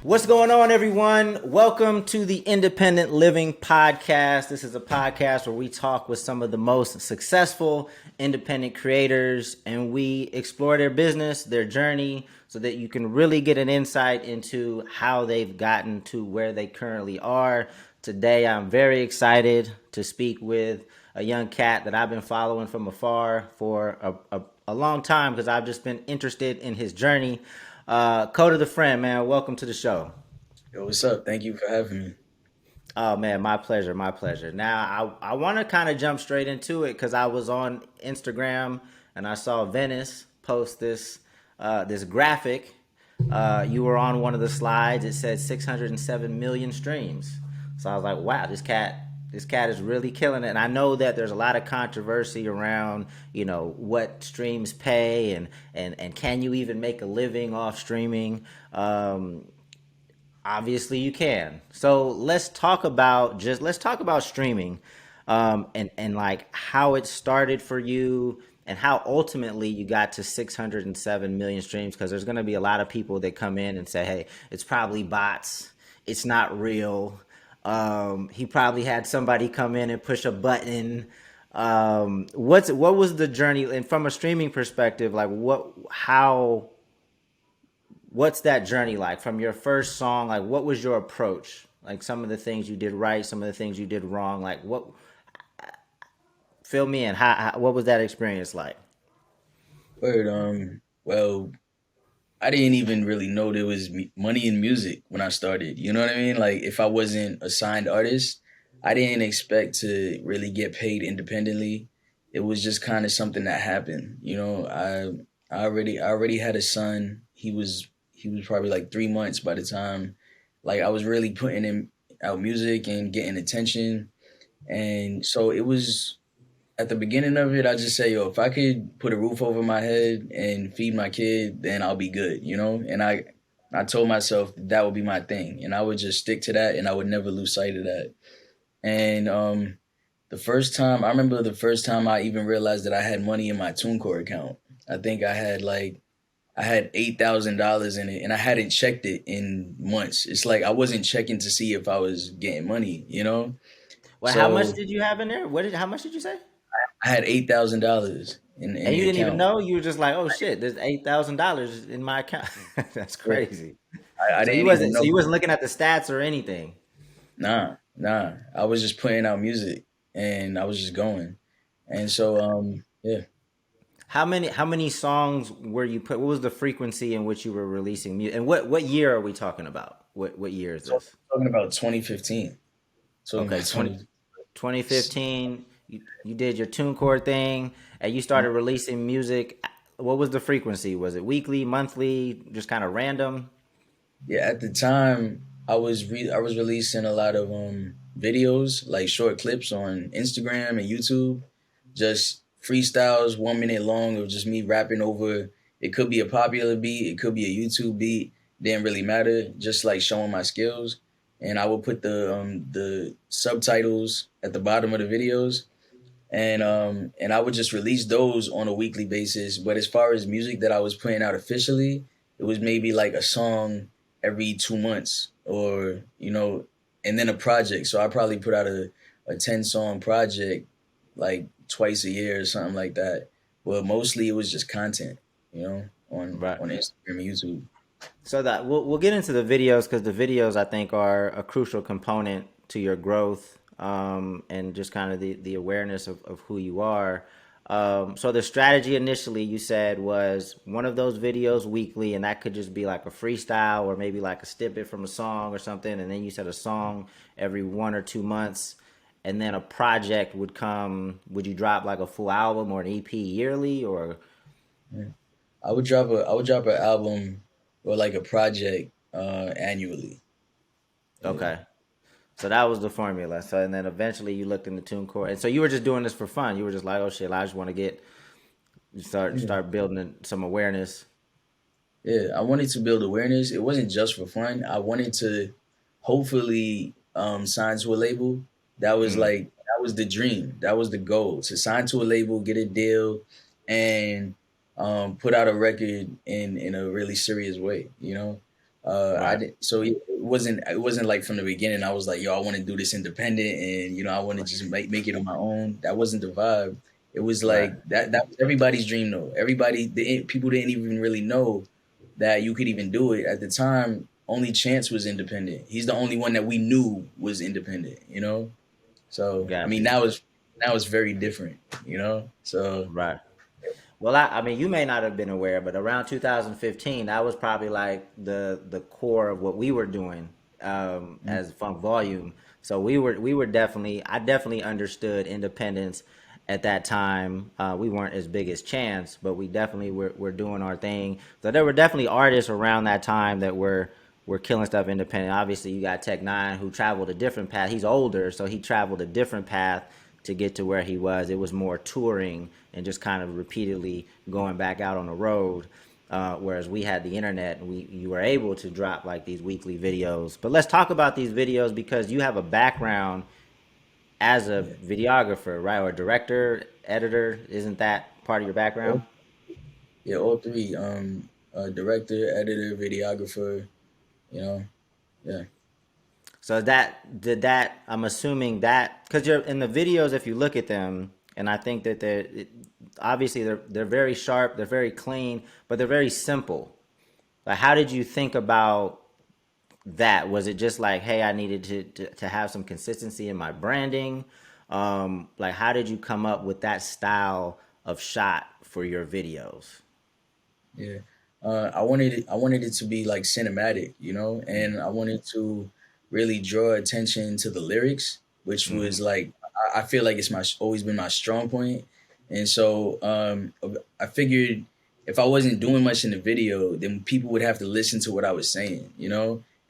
What's going on, everyone? Welcome to the Independent Living Podcast. This is a podcast where we talk with some of the most successful independent creators and we explore their business, their journey, so that you can really get an insight into how they've gotten to where they currently are. Today, I'm very excited to speak with a young cat that I've been following from afar for a long time because I've just been interested in his journey. Kota the Friend, man, welcome to the show. Yo, what's up? Thank you for having me. Oh man, my pleasure, my pleasure. Now I want to kind of jump straight into it because I was on Instagram and I saw Venice post this graphic. You were on one of the slides. It said 607 million streams. So I was like, wow, this cat is really killing it. And I know that there's a lot of controversy around, what streams pay and can you even make a living off streaming? Obviously you can. So let's talk about streaming, and like how it started for you and how ultimately you got to 607 million streams. Because there's going to be a lot of people that come in and say, hey, it's probably bots, it's not real. He probably had somebody come in and push a button. What was the journey, and from a streaming perspective, like what's that journey like from your first song? Like, what was your approach? Like, some of the things you did right, some of the things you did wrong. Like, what? Fill me in. What was that experience like? Word. Well, I didn't even really know there was money in music when I started. You know what I mean? Like, if I wasn't a signed artist, I didn't expect to really get paid independently. It was just kind of something that happened. I already had a son. He was probably like 3 months by the time, like, I was really putting in out music and getting attention, and so it was. At the beginning of it, I just say, yo, if I could put a roof over my head and feed my kid, then I'll be good. And I told myself that would be my thing, and I would just stick to that, and I would never lose sight of that. And I remember the first time I even realized that I had money in my TuneCore account. I think I had $8,000 in it, and I hadn't checked it in months. It's like I wasn't checking to see if I was getting money. Well, how much So did you have in there? How much did you say? I had $8,000 in And you the didn't even account. know? You were just like, oh shit, there's $8,000 in my account. That's Yeah, crazy. I So you didn't even wasn't so know. you wasn't looking at the stats or anything. Nah, nah. I was just putting out music and I was just going. And so yeah. How many songs were you put? What was the frequency in which you were releasing music? And what year are we talking about? What year is So this? talking about 2015. Talking Okay, about 20. 2015. You did your TuneCore thing and you started releasing music. What was the frequency? Was it weekly, monthly, just kind of random? Yeah, at the time I was releasing a lot of videos, like short clips on Instagram and YouTube, just freestyles 1 minute long of just me rapping over. It could be a popular beat, it could be a YouTube beat, didn't really matter, just like showing my skills. And I would put the subtitles at the bottom of the videos, and I would just release those on a weekly basis. But as far as music that I was putting out officially, it was maybe like a song every 2 months, and then a project. So I probably put out a 10 song project like twice a year or something like that. But mostly it was just content, on Right. on Instagram and YouTube. So that we'll get into the videos because the videos I think are a crucial component to your growth, and just kind of the awareness of who you are. So the strategy initially you said was one of those videos weekly, and that could just be like a freestyle or maybe like a snippet from a song or something. And then you said a song every 1 or 2 months, and then a project would come. Would you drop like a full album or an EP yearly or? Yeah. I would drop an album or like a project annually. Yeah. Okay. So that was the formula. So and then eventually you looked into TuneCore, and so you were just doing this for fun. You were just like, oh shit, I just want to start building some awareness. Yeah, I wanted to build awareness. It wasn't just for fun. I wanted to hopefully sign to a label. Mm. That was the dream. That was the goal, to sign to a label, get a deal, and put out a record in a really serious way. I Right. did so it wasn't like from the beginning. I was like, yo, I want to do this independent, and I want to just make it on my own. That wasn't the vibe. It was Right. like that was everybody's dream though. People didn't even really know that you could even do it at the time. Only Chance was independent. He's the only one that we knew was independent. So I Got mean, you. now it's very different. So Right. Well, I mean, you may not have been aware, but around 2015, that was probably like the core of what we were doing as Funk Volume. So we were definitely I definitely understood independence at that time. We weren't as big as Chance, but we definitely were doing our thing. So there were definitely artists around that time that were killing stuff independent. Obviously, you got Tech Nine who traveled a different path. He's older, so he traveled a different path to get to where he was. It was more touring and just kind of repeatedly going back out on the road. Whereas we had the internet and you were able to drop like these weekly videos. But let's talk about these videos because you have a background as a yeah, videographer, right? Or director, editor. Isn't that part of your background? all, yeah, all three. Director, editor, videographer. You know, yeah. So that did that. I'm assuming that because you're in the videos, if you look at them, and I think that obviously they're very sharp, they're very clean, but they're very simple. Like, how did you think about that? Was it just like, hey, I needed to have some consistency in my branding? Like, how did you come up with that style of shot for your videos? Yeah. I wanted it to be like cinematic, and I wanted to really draw attention to the lyrics, which Mm-hmm. was like I feel like it's my always been my strong point. And so I figured if I wasn't doing much in the video, then people would have to listen to what I was saying.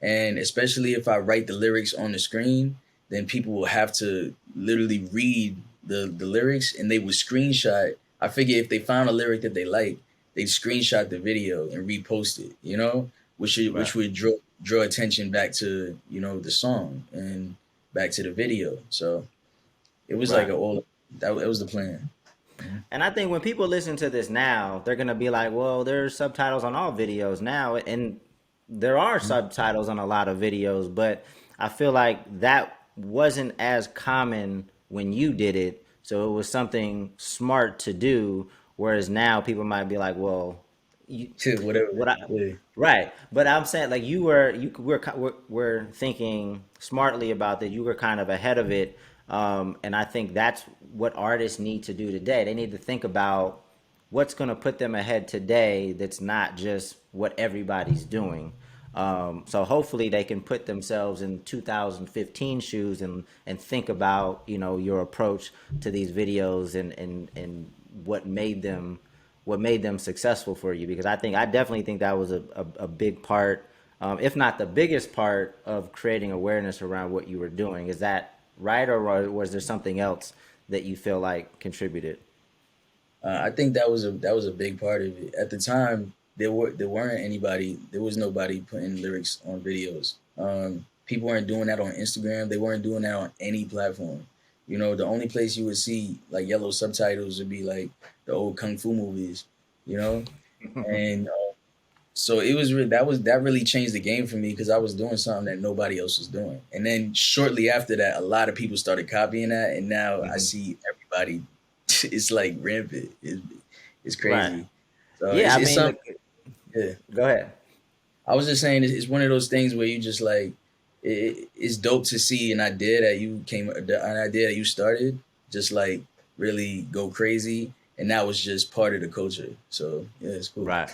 And especially if I write the lyrics on the screen, then people will have to literally read the lyrics and they would screenshot. I figure if they found a lyric that they like, they screenshot the video and repost it, Right. which would draw attention back to the song and back to the video. So it was like Right. a all that was the plan. And I think when people listen to this now, they're gonna be like, "Well, there's subtitles on all videos now," and there are Mhm. subtitles on a lot of videos. But I feel like that wasn't as common when you did it, so it was something smart to do. Whereas now people might be like, "Well, you, Shit, whatever. what I Yeah. right," but I'm saying like we're thinking smartly about that. You were kind of ahead of it, and I think that's what artists need to do today. They need to think about what's going to put them ahead today. That's not just what everybody's doing. So hopefully they can put themselves in 2015 shoes and think about your approach to these videos and what made them successful for you, because I definitely think that was a big part, if not the biggest part of creating awareness around what you were doing. Is that right, or was there something else that you feel like contributed? I think that was a big part of it. At the time, there was nobody putting lyrics on videos. People weren't doing that on Instagram. They weren't doing that on any platform. The only place you would see like yellow subtitles would be like the old kung fu movies. You know, and so that really changed the game for me because I was doing something that nobody else was doing. And then shortly after that, a lot of people started copying that, and now I Mhm. see everybody. It's like rampant. It's Right. crazy. So Yeah, I it's mean, something. look, Yeah. go ahead. I was just saying it's one of those things where you just like it's dope to see an idea that you started just like really go crazy, and that was just part of the culture. So yeah, it's cool. Right.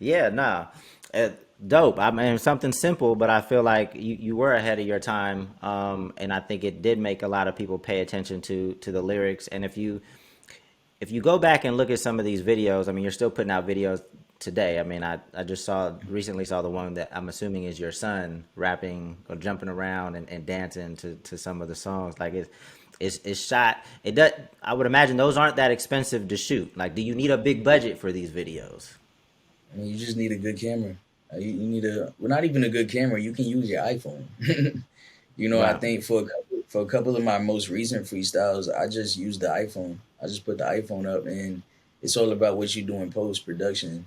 Yeah, nah. Uh, Dope. I mean, something simple, but I feel like you were ahead of your time. And I think it did make a lot of people pay attention to the lyrics. And if you go back and look at some of these videos, I mean, you're still putting out videos today. I mean, I just recently saw the one that I'm assuming is your son rapping or jumping around and dancing to some of the songs. Like it's shot. It does. I would imagine those aren't that expensive to shoot. Like, do you need a big budget for these videos? I mean, you just need a good camera. You need well, not even a good camera. You can use your iPhone. I Right. think for a couple of my most recent freestyles, I just used the iPhone. I just put the iPhone up, and it's all about what you do in post production.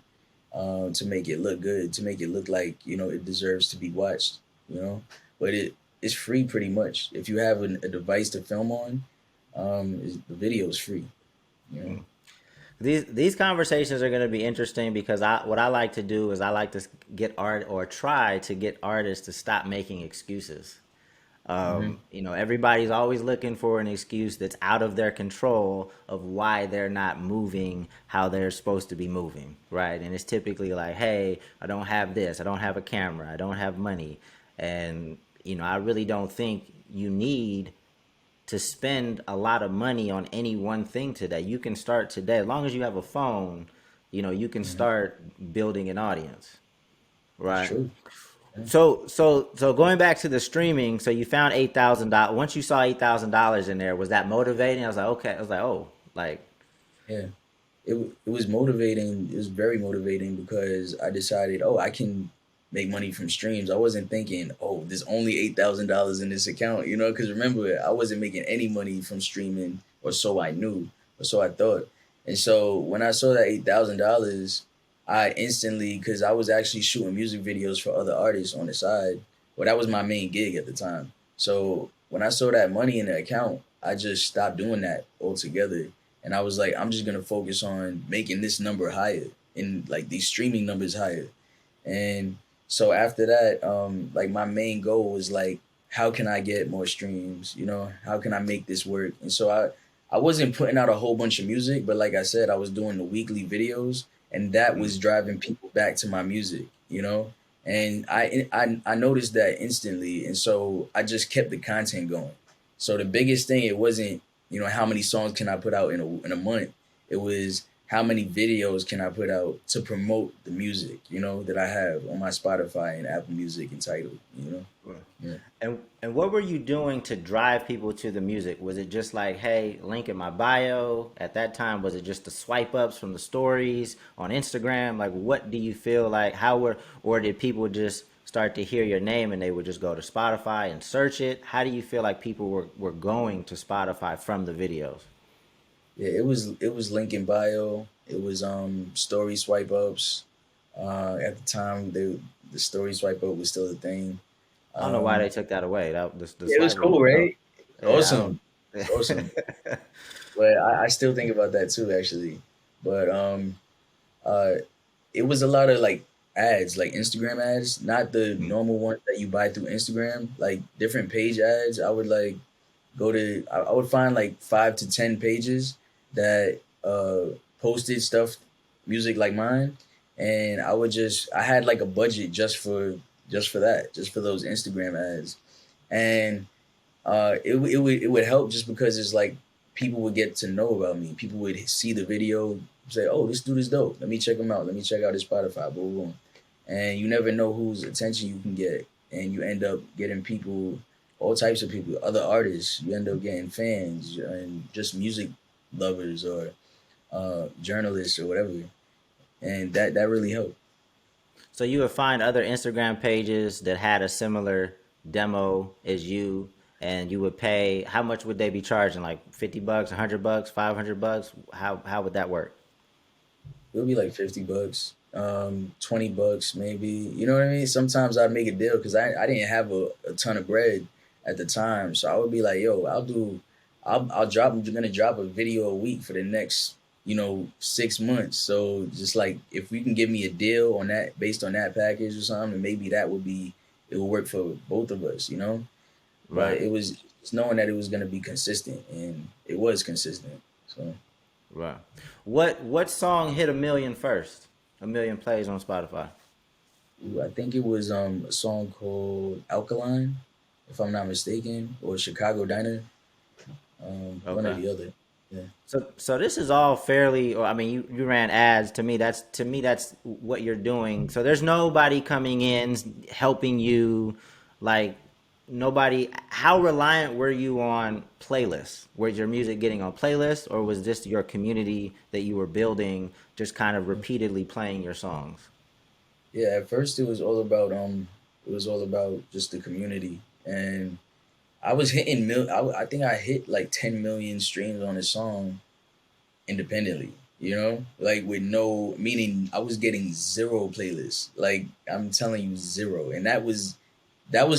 to make it look good, to make it look like it deserves to be watched. You know, but it's free pretty much. If you have a device to film on, the video is free. You know. These conversations are going to be interesting because what I like to do is I like to get art or try to get artists to stop making excuses. Hmm. Everybody's always looking for an excuse that's out of their control of why they're not moving how they're supposed to be moving, right? And it's typically like, hey, I don't have this, I don't have a camera, I don't have money. And, I really don't think you need to spend a lot of money on any one thing today. You can start today. As long as you have a phone, you can Hmm. start building an audience, That's right? true. Yeah. So going back to the streaming, so you found $8,000. Once you saw $8,000 in there, was that motivating? I was like, okay. I was like, oh, like, Yeah. It was motivating. It was very motivating because I decided, oh, I can make money from streams. I wasn't thinking, oh, there's only $8,000 in this account, because remember, I wasn't making any money from streaming, or so I knew, or so I thought. And so when I saw that $8,000, I instantly, because I was actually shooting music videos for other artists on the side. Well, that was my main gig at the time. So when I saw that money in the account, I just stopped doing that altogether, and I was like, I'm just gonna focus on making this number higher and like these streaming numbers higher. And so after that, like my main goal was like, how can I get more streams? How can I make this work? And so I wasn't putting out a whole bunch of music, but like I said, I was doing the weekly videos, and that was driving people back to my music. And I noticed that instantly, and so I just kept the content going. So the biggest thing, it wasn't how many songs can I put out in a month. It was how many videos can I put out to promote the music, that I have on my Spotify and Apple Music entitled. Yeah. and what were you doing to drive people to the music? Was it just like, hey, link in my bio? At that time, was it just the swipe ups from the stories on Instagram? Like, what do you feel like? Or did people just start to hear your name and they would just go to Spotify and search it? How do you feel like people were going to Spotify from the videos? Yeah, it was link in bio. It was story swipe ups. At the time, the story swipe up was still a thing. I don't know why they Um, took that away. The yeah, it was swipe was cool, dope. right? Yeah, I don't. Awesome. It's awesome. But I still think about that too, actually. But uh, it was a lot of like ads, like Instagram ads, not the normal ones that you buy through Instagram, like different page ads. I would like I would find like 5 to 10 pages that posted stuff, music like mine, and I had like a budget just for that, just for those Instagram ads. And it would help just because it's like people would get to know about me. People would see the video, say, "Oh, this dude is dope. Let me check him out. Let me check out his Spotify." Boom, boom. And you never know whose attention you can get, and you end up getting people, all types of people, other artists. You end up getting fans and just music lovers or journalists or whatever, and that really helped. So you would find other Instagram pages that had a similar demo as you, and you would pay. How much would they be charging? Like $50, $100, $500? How would that work? It would be like $50, $20 maybe. You know what I mean? Sometimes I'd make a deal because I didn't have a ton of bread at the time. So I would be like, yo, I'm gonna drop a video a week for the next, 6 months. So just like if we can give me a deal on that based on that package or something, and maybe it would work for both of us. But Right, it was just knowing that it was gonna be consistent, and it was consistent. So right. What song hit a million first? A million plays on Spotify. ooh, I think it was a song called Alkaline, if I'm not mistaken, or Chicago Diner, one or Okay. the other. Yeah. So this is all fairly, or I mean, you ran ads. To me that's what you're doing. So there's nobody coming in helping you, like nobody. How reliant were you on playlists? Was your music getting on playlists, or was this your community that you were building, just kind of repeatedly playing your songs? Yeah, at first it was all about just the community, and I was hitting I think I hit like 10 million streams on a song independently. like with no meaning. I was getting zero playlists. Like I'm telling you, zero, and that was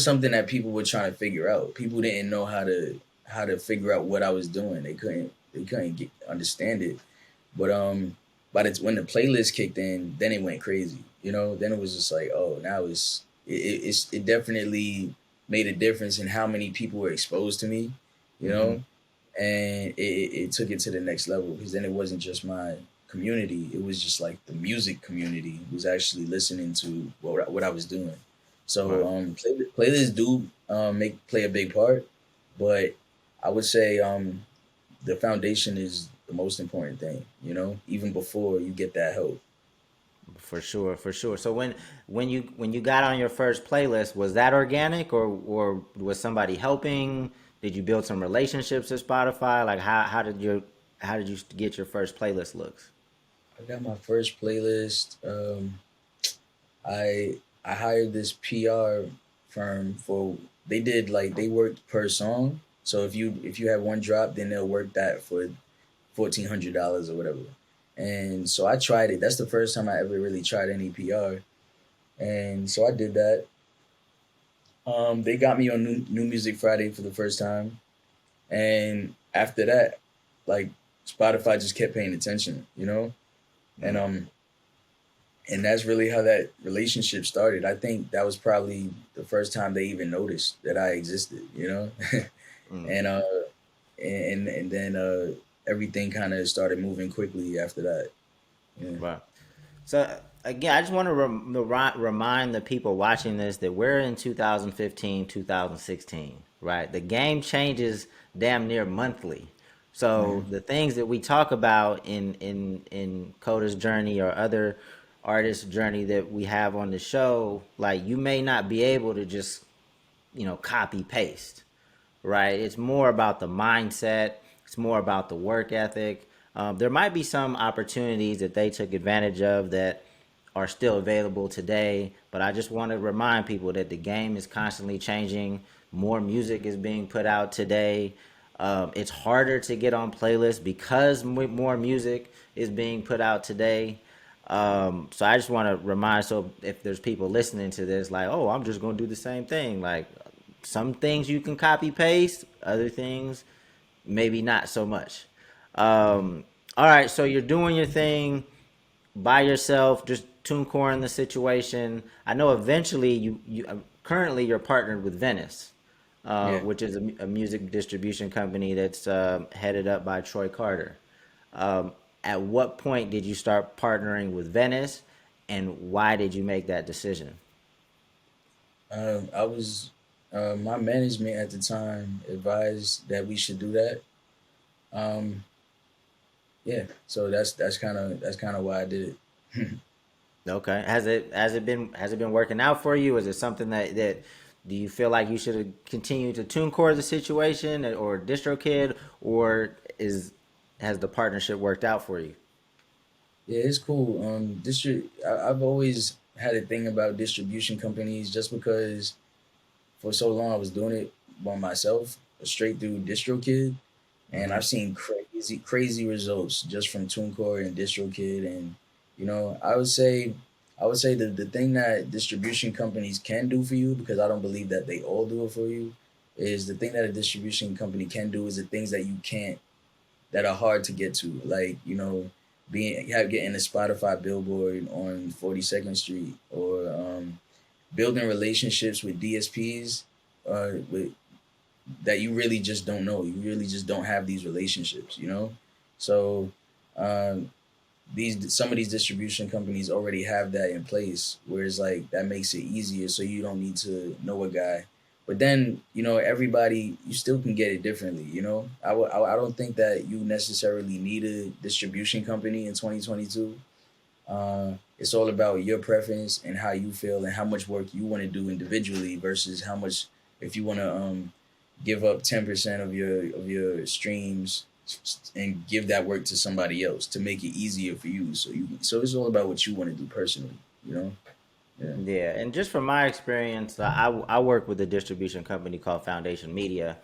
something that people were trying to figure out. People didn't know how to figure out what I was doing. They couldn't understand it. But when the playlist kicked in, then it went crazy. Then it was just like, oh, now it definitely made a difference in how many people were exposed to me. You Mm-hmm. know, and it took it to the next level because then it wasn't just my community; it was just like the music community was actually listening to what I was doing. So Right. playlists do play a big part, but I would say the foundation is the most important thing. Even before you get that help. For sure, for sure. So when you got on your first playlist, was that organic or was somebody helping? Did you build some relationships at Spotify? Like how did you get your first playlist looks? I got my first playlist. I hired this PR firm for they did like they worked per song. So if you have one drop, then they'll work that for $1,400 or whatever. And so I tried it. That's the first time I ever really tried any PR. And so I did that. They got me on New Music Friday for the first time, and after that, like Spotify just kept paying attention, and Mm, and that's really how that relationship started. I think that was probably the first time they even noticed that I existed, mm. and and then everything kind of started moving quickly after that. Yeah. Right. So again, I just want to remind the people watching this that we're in 2015, 2016, right? The game changes damn near monthly. So Mhm. the things that we talk about in Coda's journey or other artists' journey that we have on the show, like you may not be able to just copy paste, right? It's more about the mindset. It's more about the work ethic. There might be some opportunities that they took advantage of that are still available today, but I just want to remind people that the game is constantly changing. More music is being put out today. It's harder to get on playlists because more music is being put out today. So I just want to remind, so if there's people listening to this, like, oh, I'm just going to do the same thing. Like, some things you can copy paste, other things maybe not so much. All right, so you're doing your thing by yourself, just TuneCore in the situation. I know eventually you currently you're partnered with Venice, Yeah. which is a music distribution company that's headed up by Troy Carter. At what point did you start partnering with Venice, and why did you make that decision? I was my management at the time advised that we should do that. Um, yeah, so that's kind of why I did it. Okay. Has it been working out for you? Is it something that do you feel like you should have continued to tune core the situation or DistroKid, or is has the partnership worked out for you? Yeah, it's cool. I've always had a thing about distribution companies just because for so long I was doing it by myself, straight through DistroKid, and Mm-hmm. I've seen crazy results just from TuneCore and DistroKid, and I would say the thing that distribution companies can do for you, because I don't believe that they all do it for you, is the thing that a distribution company can do is the things that you can't that are hard to get to, like getting a Spotify billboard on 42nd Street, or building relationships with DSPs, with that you really just don't know. You really just don't have these relationships. So um, these some of these distribution companies already have that in place, whereas like that makes it easier, so you don't need to know a guy. But then everybody, you still can get it differently. I don't think that you necessarily need a distribution company in 2022. It's all about your preference and how you feel and how much work you want to do individually versus how much, if you want to give up 10% of your streams and give that work to somebody else to make it easier for you. So it's all about what you want to do personally. You know. Yeah. Yeah, and just from my experience, I work with a distribution company called Foundation Media.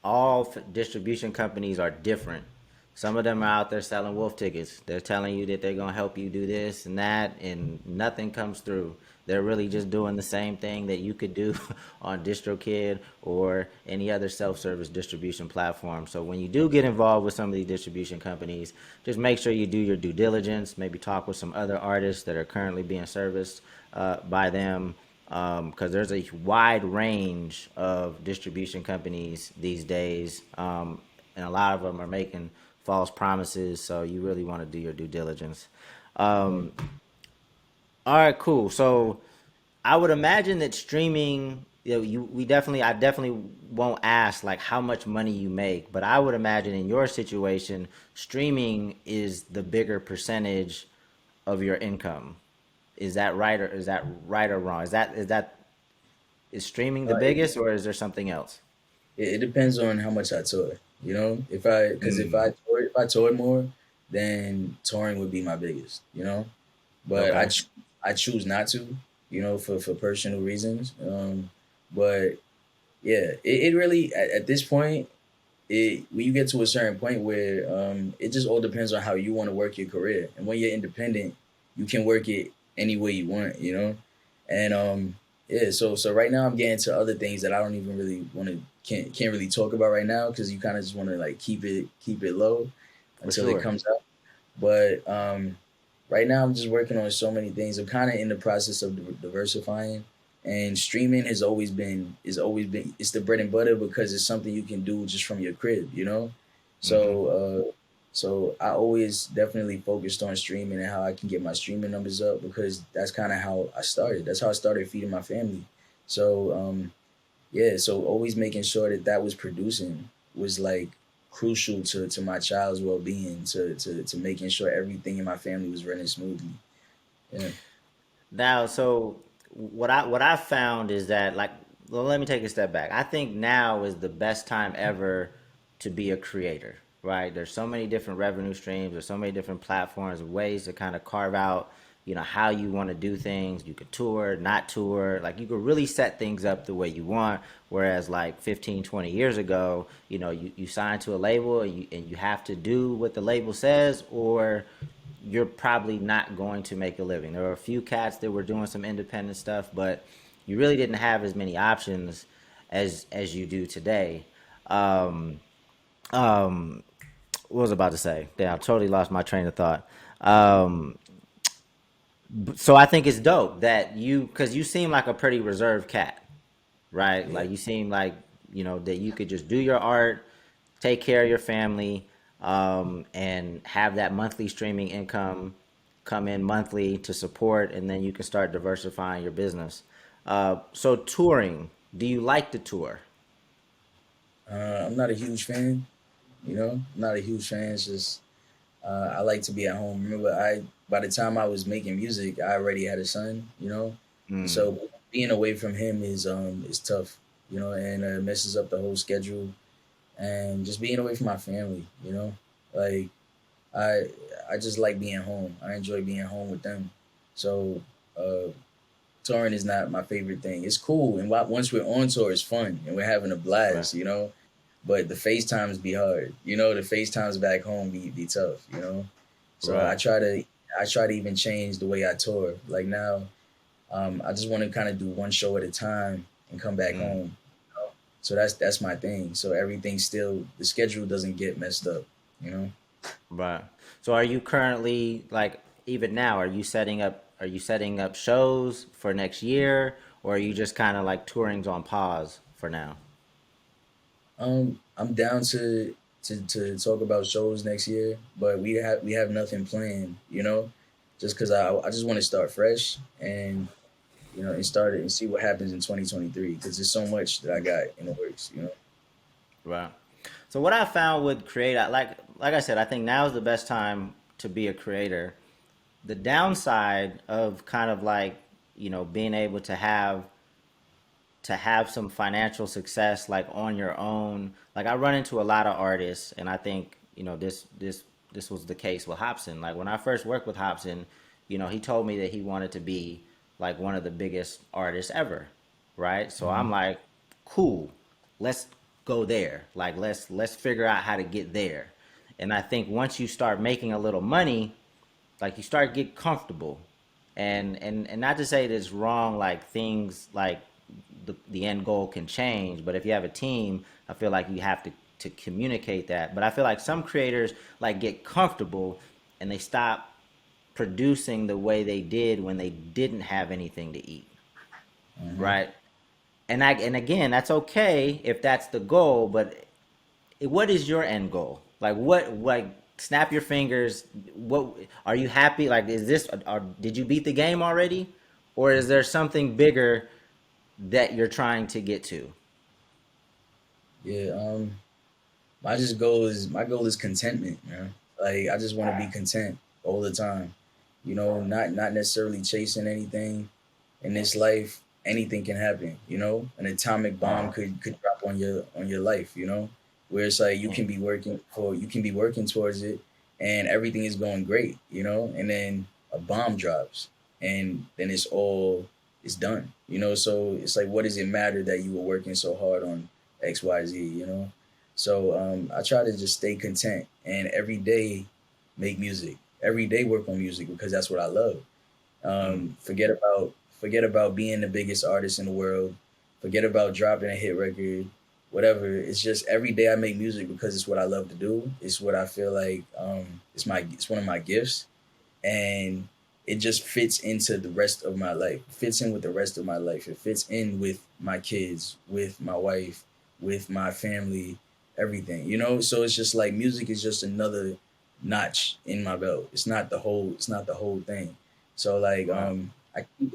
All distribution companies are different. Some of them are out there selling wolf tickets. They're telling you that they're gonna help you do this and that, and nothing comes through. They're really just doing the same thing that you could do on DistroKid or any other self-service distribution platform. So when you do get involved with some of these distribution companies, just make sure you do your due diligence. Maybe talk with some other artists that are currently being serviced by them, because there's a wide range of distribution companies these days, and a lot of them are making false promises. So you really want to do your due diligence. Right. All right, cool. So I would imagine that streaming, I definitely won't ask like how much money you make, but I would imagine in your situation, streaming is the bigger percentage of your income. Is that right or wrong? Is streaming the It, biggest, or is there something else? it depends on how much I tour. You know, if I toured more, then touring would be my biggest. You know, but Okay, I choose not to. You know, for personal reasons. But yeah, it really at this point, it when you get to a certain point where it just all depends on how you want to work your career. And when you're independent, you can work it any way you want. You know, and yeah. So right now I'm getting to other things that I don't even really want to can't really talk about right now because you kind of just want to like keep it low for until it sure. comes out. But right now I'm just working on so many things. I'm kind of in the process of diversifying, and streaming has always been it's the bread and butter because it's something you can do just from your crib, you know. Hmm. So I always definitely focused on streaming and how I can get my streaming numbers up because that's kind of how I started. That's how I started feeding my family. So yeah, so always making sure that that was producing was like crucial to my child's well being, to making sure everything in my family was running smoothly. Yeah. Now, so what I found is that, like, well, let me take a step back. I think now is the best time ever to be a creator, right? There's so many different revenue streams, there's so many different platforms, ways to kind of carve out, how you want to do things. You could tour, not tour, like you could really set things up the way you want. Whereas like 15, 20 years ago, you sign to a label, and you have to do what the label says, or you're probably not going to make a living. There were a few cats that were doing some independent stuff, but you really didn't have as many options as you do today. Um, what was I about to say? Damn, I totally lost my train of thought. So I think it's dope that because you seem like a pretty reserved cat, right? Yeah. Like you seem like that you could just do your art, take care of your family, and have that monthly streaming income come in monthly to support, and then you can start diversifying your business. So touring, do you like to tour? I'm not a huge fan, you know. I'm not a huge fan. It's just I like to be at home. Remember, I by the time I was making music, I already had a son, you know. Mm, So being away from him is tough, you know, and messes up the whole schedule. And just being away from my family, you know, like I I just like being home. I enjoy being home with them. So uh, touring is not my favorite thing. It's cool, and once we're on tour, it's fun, and we're having a right, blast, you know. But the FaceTimes be hard, you know. The FaceTimes back home be tough, you know. So right. I try to even change the way I tour. Like now, I just want to kind of do one show at a time and come back Mm, home. You know? So that's my thing. So everything still the schedule doesn't get messed up, you know. right. So are you currently, like, even now, are you setting up shows for next year, or are you just kind of like touring's on pause for now? I'm down to talk about shows next year, but we have nothing planned, you know, just because I just want to start fresh and and start it and see what happens in 2023 because there's so much that I got in the works, you know. Right. So what I found with create, like I said, I think now is the best time to be a creator. The downside of kind of like being able to have some financial success like on your own. Like I run into a lot of artists, and I think this was the case with Hobson. Like when I first worked with Hobson, he told me that he wanted to be like one of the biggest artists ever, right? So I'm Mhm. like, cool, let's go there. Like let's figure out how to get there. And I think once you start making a little money, like you start get comfortable, and not to say that it's wrong, like things like the end goal can change, but if you have a team, I feel like you have to communicate that. But I feel like some creators like get comfortable and they stop producing the way they did when they didn't have anything to eat, Hmm. right? And again, that's okay if that's the goal, but what is your end goal? Like what, like snap your fingers, what are you happy, like is this, or did you beat the game already, or is there something bigger that you're trying to get to? Yeah. My goal is contentment, man. Like I just want to be content all the time. You know, not necessarily chasing anything in this life. Anything can happen. You know, an atomic bomb could drop on your life. You know, where it's like you can be working towards it, and everything is going great. You know, and then a bomb drops, and then it's done. You know, so it's like, what does it matter that you were working so hard on X Y Z? You know, so I try to just stay content and every day make music. Every day work on music because that's what I love. Mm. Forget about being the biggest artist in the world. Forget about dropping a hit record. Whatever. It's just every day I make music because it's what I love to do. It's what I feel like it's one of my gifts, and it just fits into the rest of my life. It fits in with the rest of my life. It fits in with my kids, with my wife, with my family, everything. You know, so it's just like music is just another notch in my belt. It's not the whole thing. So like Wow.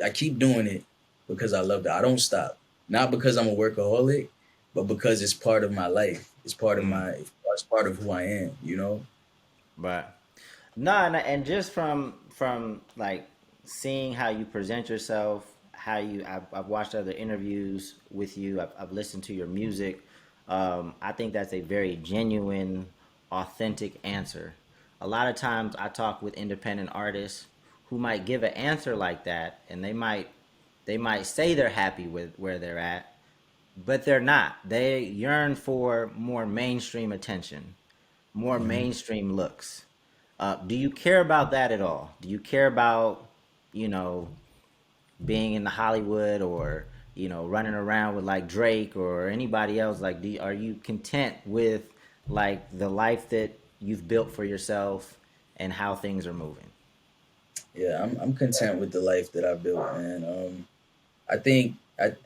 I keep doing it because I love it. I don't stop. Not because I'm a workaholic, but because it's part of my life. Mm. It's part of who I am, you know? But no, and just from like seeing how you present yourself, how you, I've watched other interviews with you, I've listened to your music. I think that's a very genuine, authentic answer. A lot of times I talk with independent artists who might give an answer like that, and they might say they're happy with where they're at, but they're not. They yearn for more mainstream attention, more Hmm. mainstream looks. Do you care about that at all? Do you care about, you know, being in the Hollywood, or, running around with like Drake or anybody else? Like, are you content with like the life that you've built for yourself and how things are moving? Yeah, I'm content with the life that I built, man. I think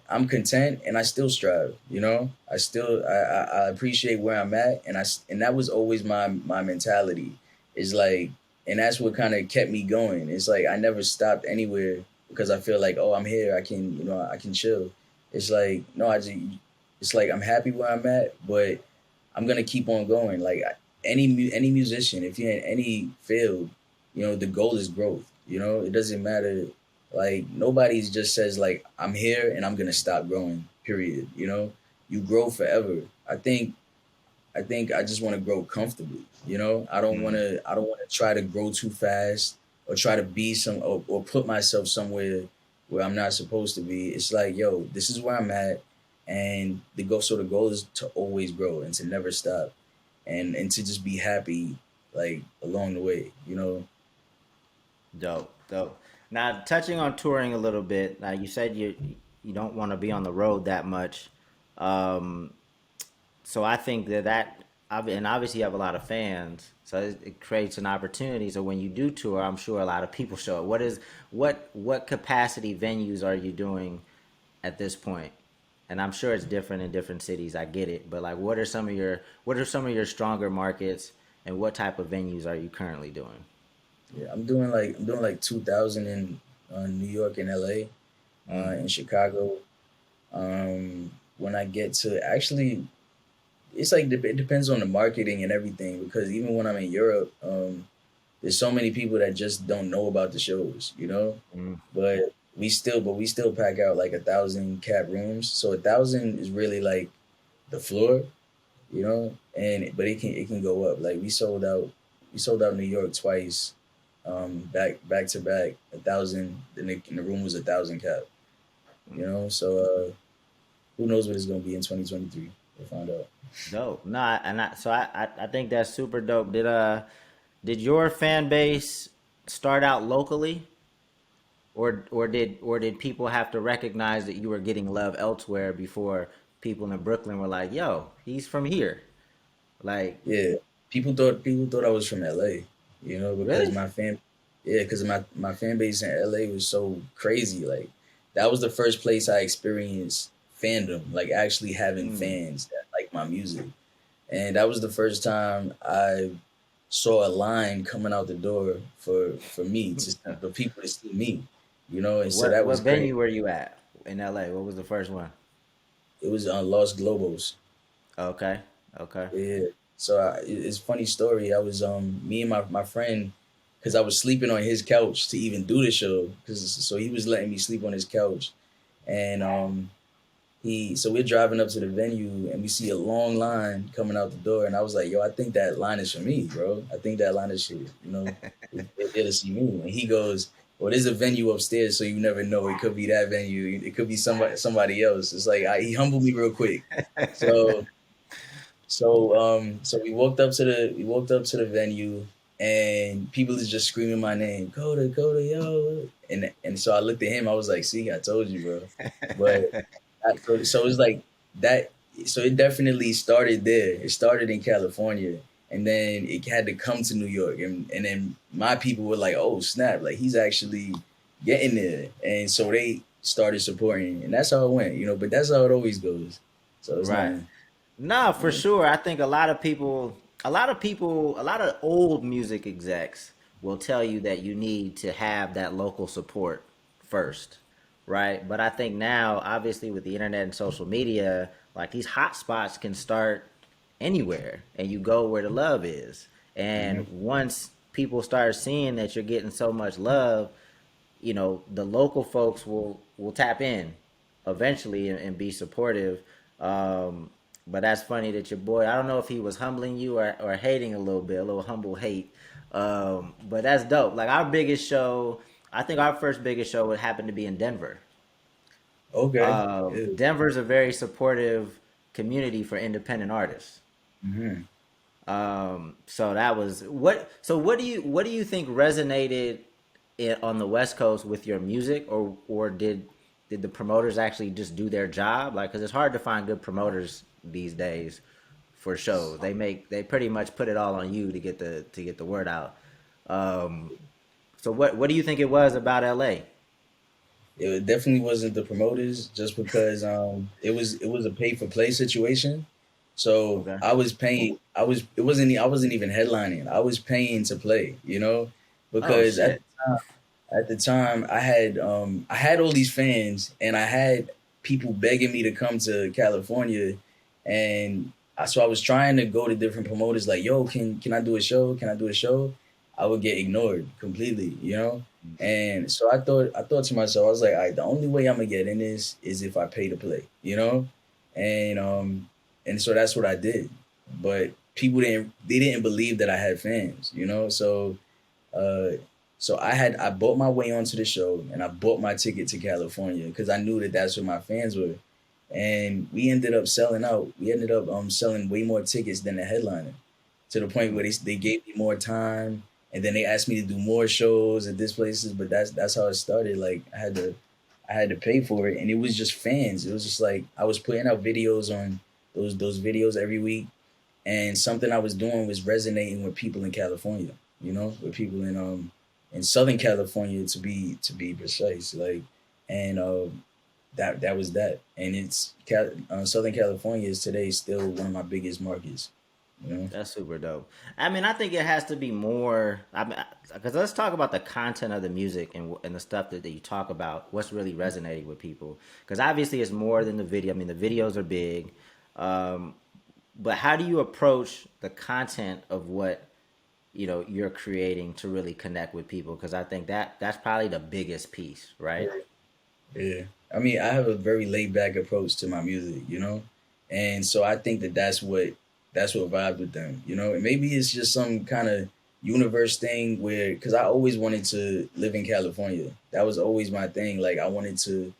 I'm content and I still strive. You know, I appreciate where I'm at, and that was always my mentality. Is like, and that's what kind of kept me going. It's like I never stopped anywhere because I feel like, oh, I'm here. I can, you know, I can chill. It's like no, it's like I'm happy where I'm at, but I'm gonna keep on going. Like any musician, if you're in any field, you know, the goal is growth. You know, it doesn't matter, like nobody's just says like I'm here and I'm gonna stop growing. Period. You know, you grow forever. I think I just want to grow comfortably. You know, Mm. I don't want to try to grow too fast or try to be or put myself somewhere where I'm not supposed to be. It's like, yo, this is where I'm at, and the goal is to always grow and to never stop, and to just be happy like along the way. You know. Dope, dope. Now, touching on touring a little bit. Now, you said you don't want to be on the road that much. Um, so I think and obviously you have a lot of fans, so it creates an opportunity. So when you do tour, I'm sure a lot of people show up. What capacity venues are you doing at this point? And I'm sure it's different in different cities. I get it, but like, what are some of your stronger markets, and what type of venues are you currently doing? Yeah, I'm doing like 2,000 in New York and LA, Mm. in Chicago. When I get to actually, it's like it depends on the marketing and everything because even when I'm in Europe, there's so many people that just don't know about the shows, you know. Mm. But we still pack out like 1,000 cap rooms. So 1,000 is really like the floor, you know. And but it can go up. Like we sold out New York twice, back to back 1,000. And the room was 1,000 cap, you know. So who knows what it's gonna be in 2023? to find out. Dope. No, I think that's super dope. Did your fan base start out locally, or did people have to recognize that you were getting love elsewhere before people in Brooklyn were like, "Yo, he's from here." Like, Yeah, people thought I was from LA, because really? because my fan base in LA was so crazy. Like that was the first place I experienced fandom, like actually having Mm. fans that like my music, and that was the first time I saw a line coming out the door for me to for people to see me, and so that What was great. venue were you at in LA? What was the first one? It was on Los Globos. Okay, okay. Yeah. So it's a funny story. I was me and my friend, because I was sleeping on his couch to even do the show, because so he was letting me sleep on his couch, and we're driving up to the venue and we see a long line coming out the door, and I was like, yo, I think that line is for me, bro. I think that line is for they're there to see me. And he goes, well, there's a venue upstairs, so you never know. It could be that venue. It could be somebody else. It's like he humbled me real quick. So so we walked up to the venue, and people is just screaming my name, Kota, Kota, yo. And so I looked at him, I was like, see, I told you, bro. But so it's like that. So it definitely started there. It started in California, and then it had to come to New York, and then my people were like, oh snap, like he's actually getting there. And so they started supporting, and that's how it went, but that's how it always goes. So it's Right. not. Nah, for Yeah. sure. I think a lot of old music execs will tell you that you need to have that local support first, right? But I think now, obviously, with the internet and social media, like these hot spots can start anywhere, and you go where the love is. And Mhm. once people start seeing that you're getting so much love, the local folks will tap in eventually and be supportive. But that's funny that your boy, I don't know if he was humbling you or hating a little bit, a little humble hate. But that's dope. Like our biggest show, I think our first biggest show would happen to be in Denver. Okay. Yeah. Denver's a very supportive community for independent artists. Hmm. So that was what. So what do you think resonated on the West Coast with your music, or did the promoters actually just do their job? Like, because it's hard to find good promoters these days for shows. They pretty much put it all on you to get the word out. Um, so what do you think it was about LA? It definitely wasn't the promoters, just because it was a pay for play situation. So Okay. I was paying. I wasn't even headlining. I was paying to play. Oh Because shit. at the time I had all these fans, and I had people begging me to come to California, and so I was trying to go to different promoters like, yo, can I do a show? Can I do a show? I would get ignored completely. And so I thought to myself, I was like, all right, the only way I'm gonna get in this is if I pay to play. And so that's what I did. But they didn't believe that I had fans. Uh so I bought my way onto the show, and I bought my ticket to California because I knew that that's where my fans were. And we ended up selling out. We ended up selling way more tickets than the headliner, to the point where they gave me more time, and then they asked me to do more shows at this places. But that's how it started. Like I had to pay for it, and it was just fans. It was just like I was putting out videos on those videos every week, and something I was doing was resonating with people in California. With people in Southern California, to be precise. Like, and that was that. And Southern California is today still one of my biggest markets. You know. That's super dope. I mean, I think it has to be more. I mean, because let's talk about the content of the music and the stuff that you talk about. What's really resonating with people? Because obviously, it's more than the video. I mean, the videos are big, um, but how do you approach the content of what you're creating to really connect with people? Because I think that's probably the biggest piece, right? Yeah. I mean, I have a very laid back approach to my music. And so I think that that's what vibed with them. And maybe it's just some kind of universe thing where, because I always wanted to live in California. That was always my thing. Like, I wanted to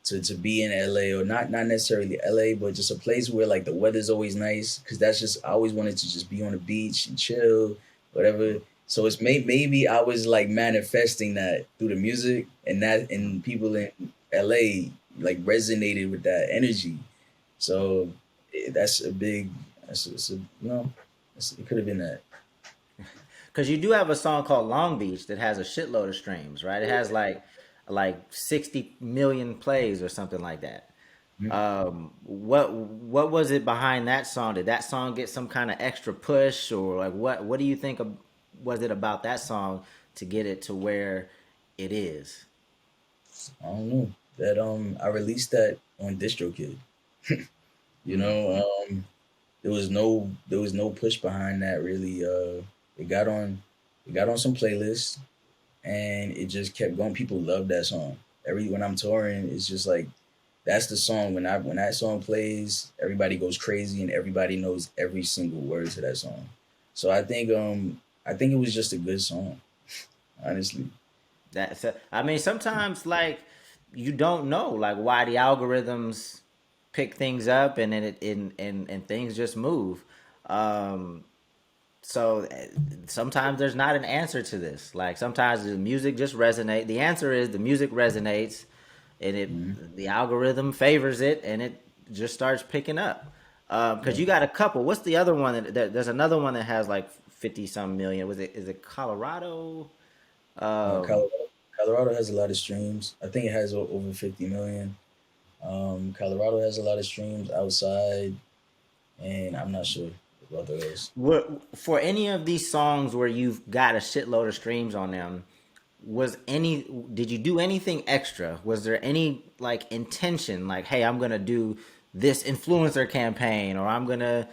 to be in LA, or not necessarily LA, but just a place where like the weather's always nice. Cause that's just, I always wanted to just be on the beach and chill, whatever. So it's maybe I was like manifesting that through the music, and people in LA like resonated with that energy. So that's a big, it's a, it could have been that. Because you do have a song called Long Beach that has a shitload of streams, right? It has like 60 million plays or something like that. What was it behind that song? Did that song get some kind of extra push, or like what do you think was it about that song to get it to where it is? I don't know that I released that on DistroKid. You know, there was no push behind that really. It got on it got on some playlists, and it just kept going. People love that song. Every when I'm touring, it's just like that's the song. When that song plays, everybody goes crazy, and everybody knows every single word to that song. So I think it was just a good song, honestly. I mean, sometimes like you don't know like why the algorithms pick things up and then and things just move. Um, so sometimes there's not an answer to this. Like sometimes the music just resonate. The answer is the music resonates, and Hmm. the algorithm favors it, and it just starts picking up. Because Yeah. you got a couple. What's the other one there's another one that has like 50 some million? Was it is it Colorado? Um, Colorado has a lot of streams. I think it has over 50 million. Colorado has a lot of streams outside, and I'm not sure about the rest. for any of these songs where you've got a shitload of streams on them, was any did you do anything extra? Was there any like intention, like, hey, I'm gonna do this influencer campaign, or I'm gonna,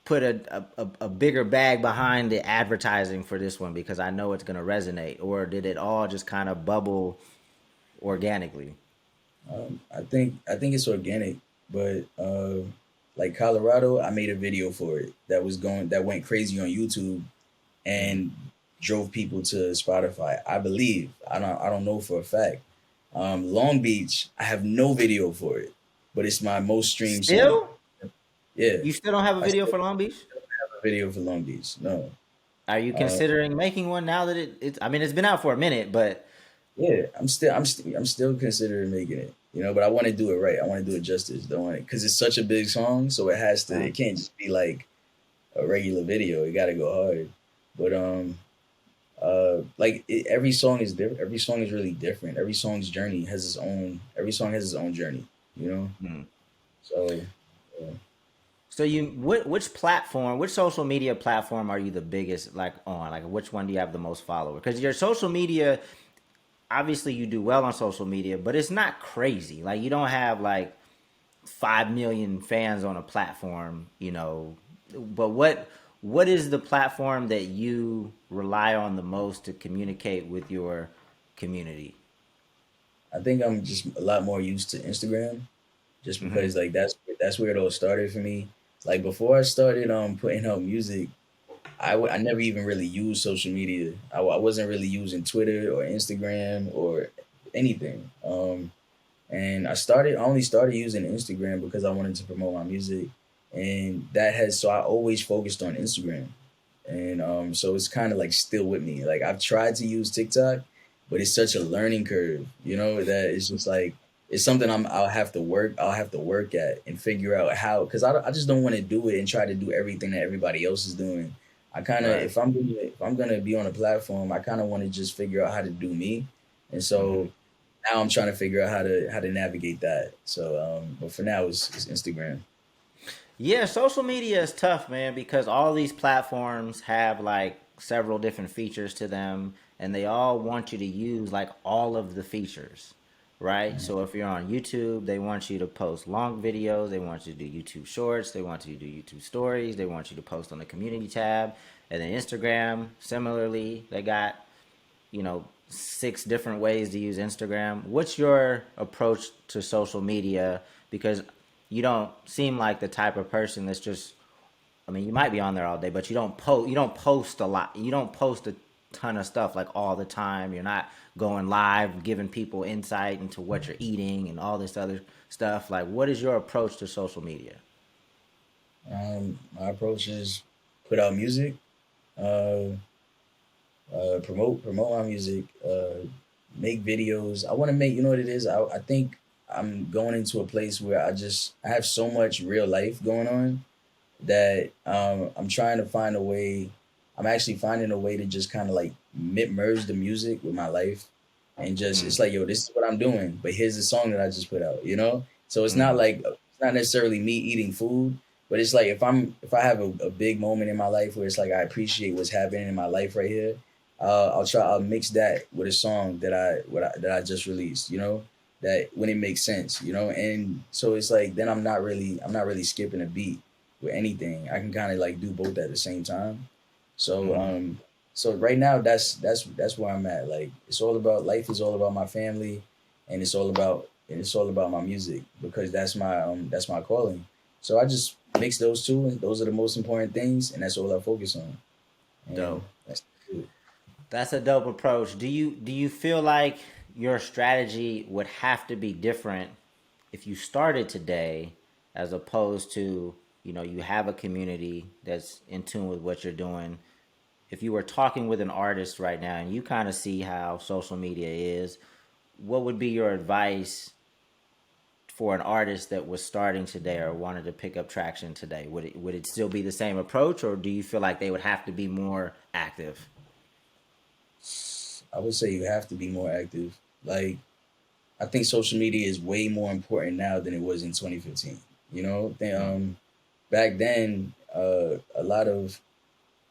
put a bigger bag behind the advertising for this one because I know it's gonna resonate, or did it all just kind of bubble organically? I think it's organic, but like Colorado, I made a video for it that went crazy on YouTube Mm. and drove people to Spotify. I believe. I don't know for a fact. Long Beach, I have no video for it, but it's my most streamed song. Still, Yeah, you still don't have a I video still for Long Beach? have a video for Long Beach. No. Are you Uh, considering making one now that it's? I mean, it's been out for a minute, but yeah, I'm still considering making it. But I want to do it right. I want to do it justice. Don't want it because it's such a big song, so it can't just be like a regular video. It got to go hard. But every song is different. Every song is really different. Every song has its own journey. You know. hmm. So yeah. So which platform, which social media platform are you the biggest like on? Like which one do you have the most followers? Because your social media, obviously you do well on social media, but it's not crazy. Like you don't have like 5 million fans on a platform. But what is the platform that you rely on the most to communicate with your community? I think I'm just a lot more used to Instagram, just Hmm. because like that's where it all started for me. Like before I started putting out music, I never even really used social media. I wasn't really using Twitter or Instagram or anything. And I only started using Instagram because I wanted to promote my music, and so I always focused on Instagram, and so it's kind of like still with me. Like I've tried to use TikTok, but it's such a learning curve, that it's just like it's something I'll have to work at and figure out how, because I just don't want to do it and try to do everything that everybody else is doing. I kind of Right. if I'm gonna be on a platform, I kind of want to just figure out how to do me, and Hmm. so now I'm trying to figure out how to navigate that. So, but for now, it's Instagram. Yeah, social media is tough, man, because all these platforms have like several different features to them, and they all want you to use like all of the features, right? Mhm. So if you're on YouTube, they want you to post long videos, they want you to do YouTube shorts, they want you to do YouTube stories, they want you to post on the community tab, and then Instagram, similarly, they got, 6 different ways to use Instagram. What's your approach to social media? Because you don't seem like the type of person that's just. I mean, you might be on there all day, but you don't post. You don't post a lot. You don't post ton of stuff like all the time. You're not going live, giving people insight into what you're eating and all this other stuff. Like, what is your approach to social media? My approach is put out music, uh, promote my music, make videos. I want to make, you know what it is. I think I'm going into a place where I have so much real life going on that I'm trying to find a way. I'm actually finding a way to just kind of like merge the music with my life, and just it's Mm, like, yo, this is what I'm doing, but here's the song that I just put out, you know. So it's not mm, like it's not necessarily me eating food, but it's like if I have a big moment in my life where it's like I appreciate what's happening in my life right here, I'll mix that with a song that I just released, you know, that when it makes sense, you know, and so it's like then I'm not really skipping a beat with anything. I can kind of like do both at the same time. So mm. so right now that's where I'm at. Like it's all about life is all about my family, and it's all about my music because that's my calling. So I just mix those two, and those are the most important things, and that's all I focus on. And Dope. that's it. That's a dope approach. Do you feel like your strategy would have to be different if you started today as opposed to, you have a community that's in tune with what you're doing? If you were talking with an artist right now and you kind of see how social media is, what would be your advice for an artist that was starting today or wanted to pick up traction today? Would it still be the same approach, or do you feel like they would have to be more active? I would say you have to be more active. Like I think social media is way more important now than it was in 2015. You know, Mm, back then,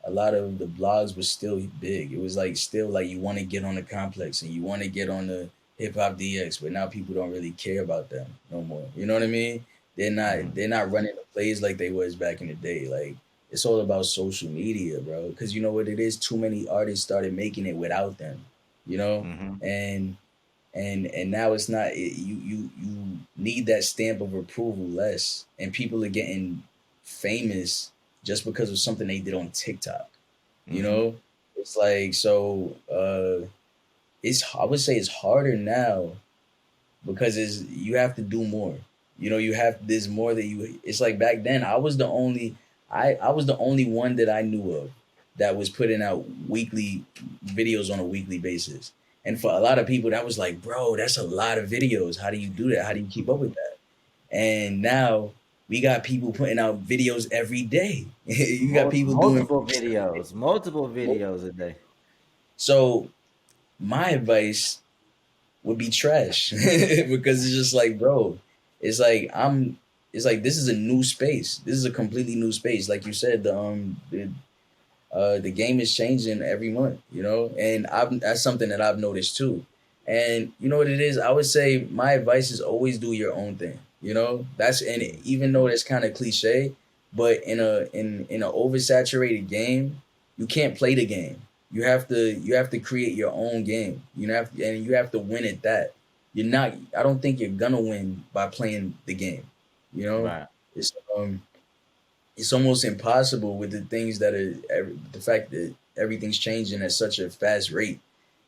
a lot of the blogs were still big. It was like still like you want to get on the complex and you want to get on the hip hop DX, but now people don't really care about them no more. You know what I mean? mm, They're not running the plays like they was back in the day. Like it's all about social media, bro. Because you know what it is. Too many artists started making it without them. You know, mm-hmm. and and now it's not you need that stamp of approval less, and people are getting famous just because of something they did on TikTok. You Mm-hmm. know, it's like so. It's I would say it's harder now because it's you have to do more. You know, you have there's more that you. It's like back then I was the only one that I knew of that was putting out weekly videos on a weekly basis. And for a lot of people, that was like, bro, that's a lot of videos. How do you do that? How do you keep up with that? And now we got people putting out videos every day. You got people doing Multiple videos a day. so my advice would be trash because it's just like, bro, it's like it's like this is a new space. This is a completely new space. Like you said, the game is changing every month, you know, and that's something that I've noticed too. And you know what it is? I would say my advice is always do your own thing. You know, that's and even though that's kind of cliche, but in an oversaturated game, you can't play the game. You have to create your own game. And you have to win at that. You're not. I don't think you're gonna win by playing the game. You know, Right. it's it's almost impossible with the things that are the fact that everything's changing at such a fast rate.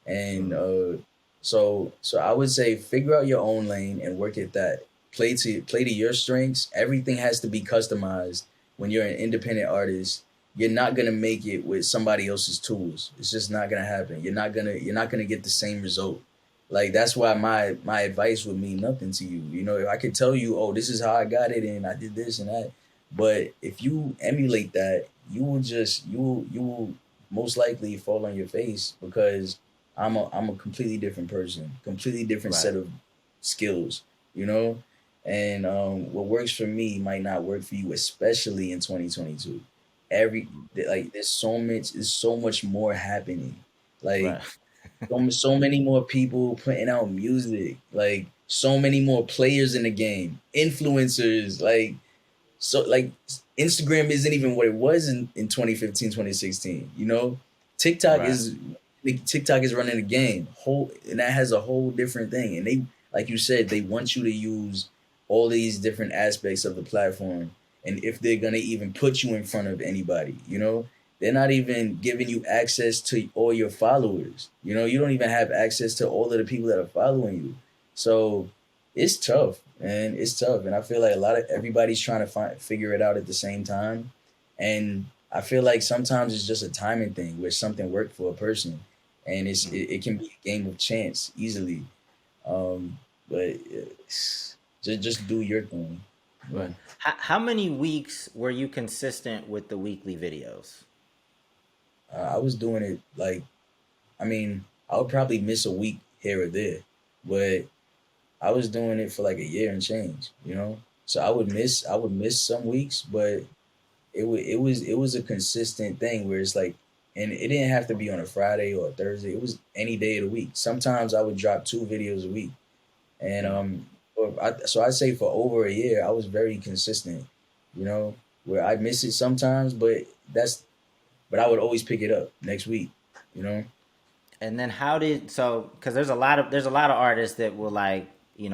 And Mm, so I would say figure out your own lane and work at that. Play to your strengths. Everything has to be customized. When you're an independent artist, you're not gonna make it with somebody else's tools. It's just not gonna happen. You're not gonna get the same result. Like that's why my advice would mean nothing to you. You know, if I could tell you, oh, this is how I got it and I did this and that, but if you emulate that, you will most likely fall on your face because I'm a completely different person, completely different right. set of skills, you know? And what works for me might not work for you, especially in 2022. Like there's so much more happening. Like Right. so many more people putting out music, like so many more players in the game, influencers, like Instagram isn't even what it was in 2015, 2016. You know, TikTok Right. is TikTok is running the game whole, and that has a whole different thing. And they, like you said, they want you to use all these different aspects of the platform. And if they're gonna even put you in front of anybody, you know, they're not even giving you access to all your followers. You know, you don't even have access to all of the people that are following you. So it's tough, man. It's tough, and I feel like a lot of everybody's trying to figure it out at the same time, and I feel like sometimes it's just a timing thing where something worked for a person, and it can be a game of chance easily. But just do your thing. Right. Yeah. How many weeks were you consistent with the weekly videos? I was doing it like, I mean, I would probably miss a week here or there, but I was doing it for like a year and change, you know. So I would miss some weeks, but it was a consistent thing where it's like, and it didn't have to be on a Friday or a Thursday. It was any day of the week. Sometimes I would drop 2 videos a week, and Mm. so I'd say for over a year I was very consistent, you know, where I miss it sometimes, but I would always pick it up next week, you know. And then how did so? Because there's a lot of artists that will like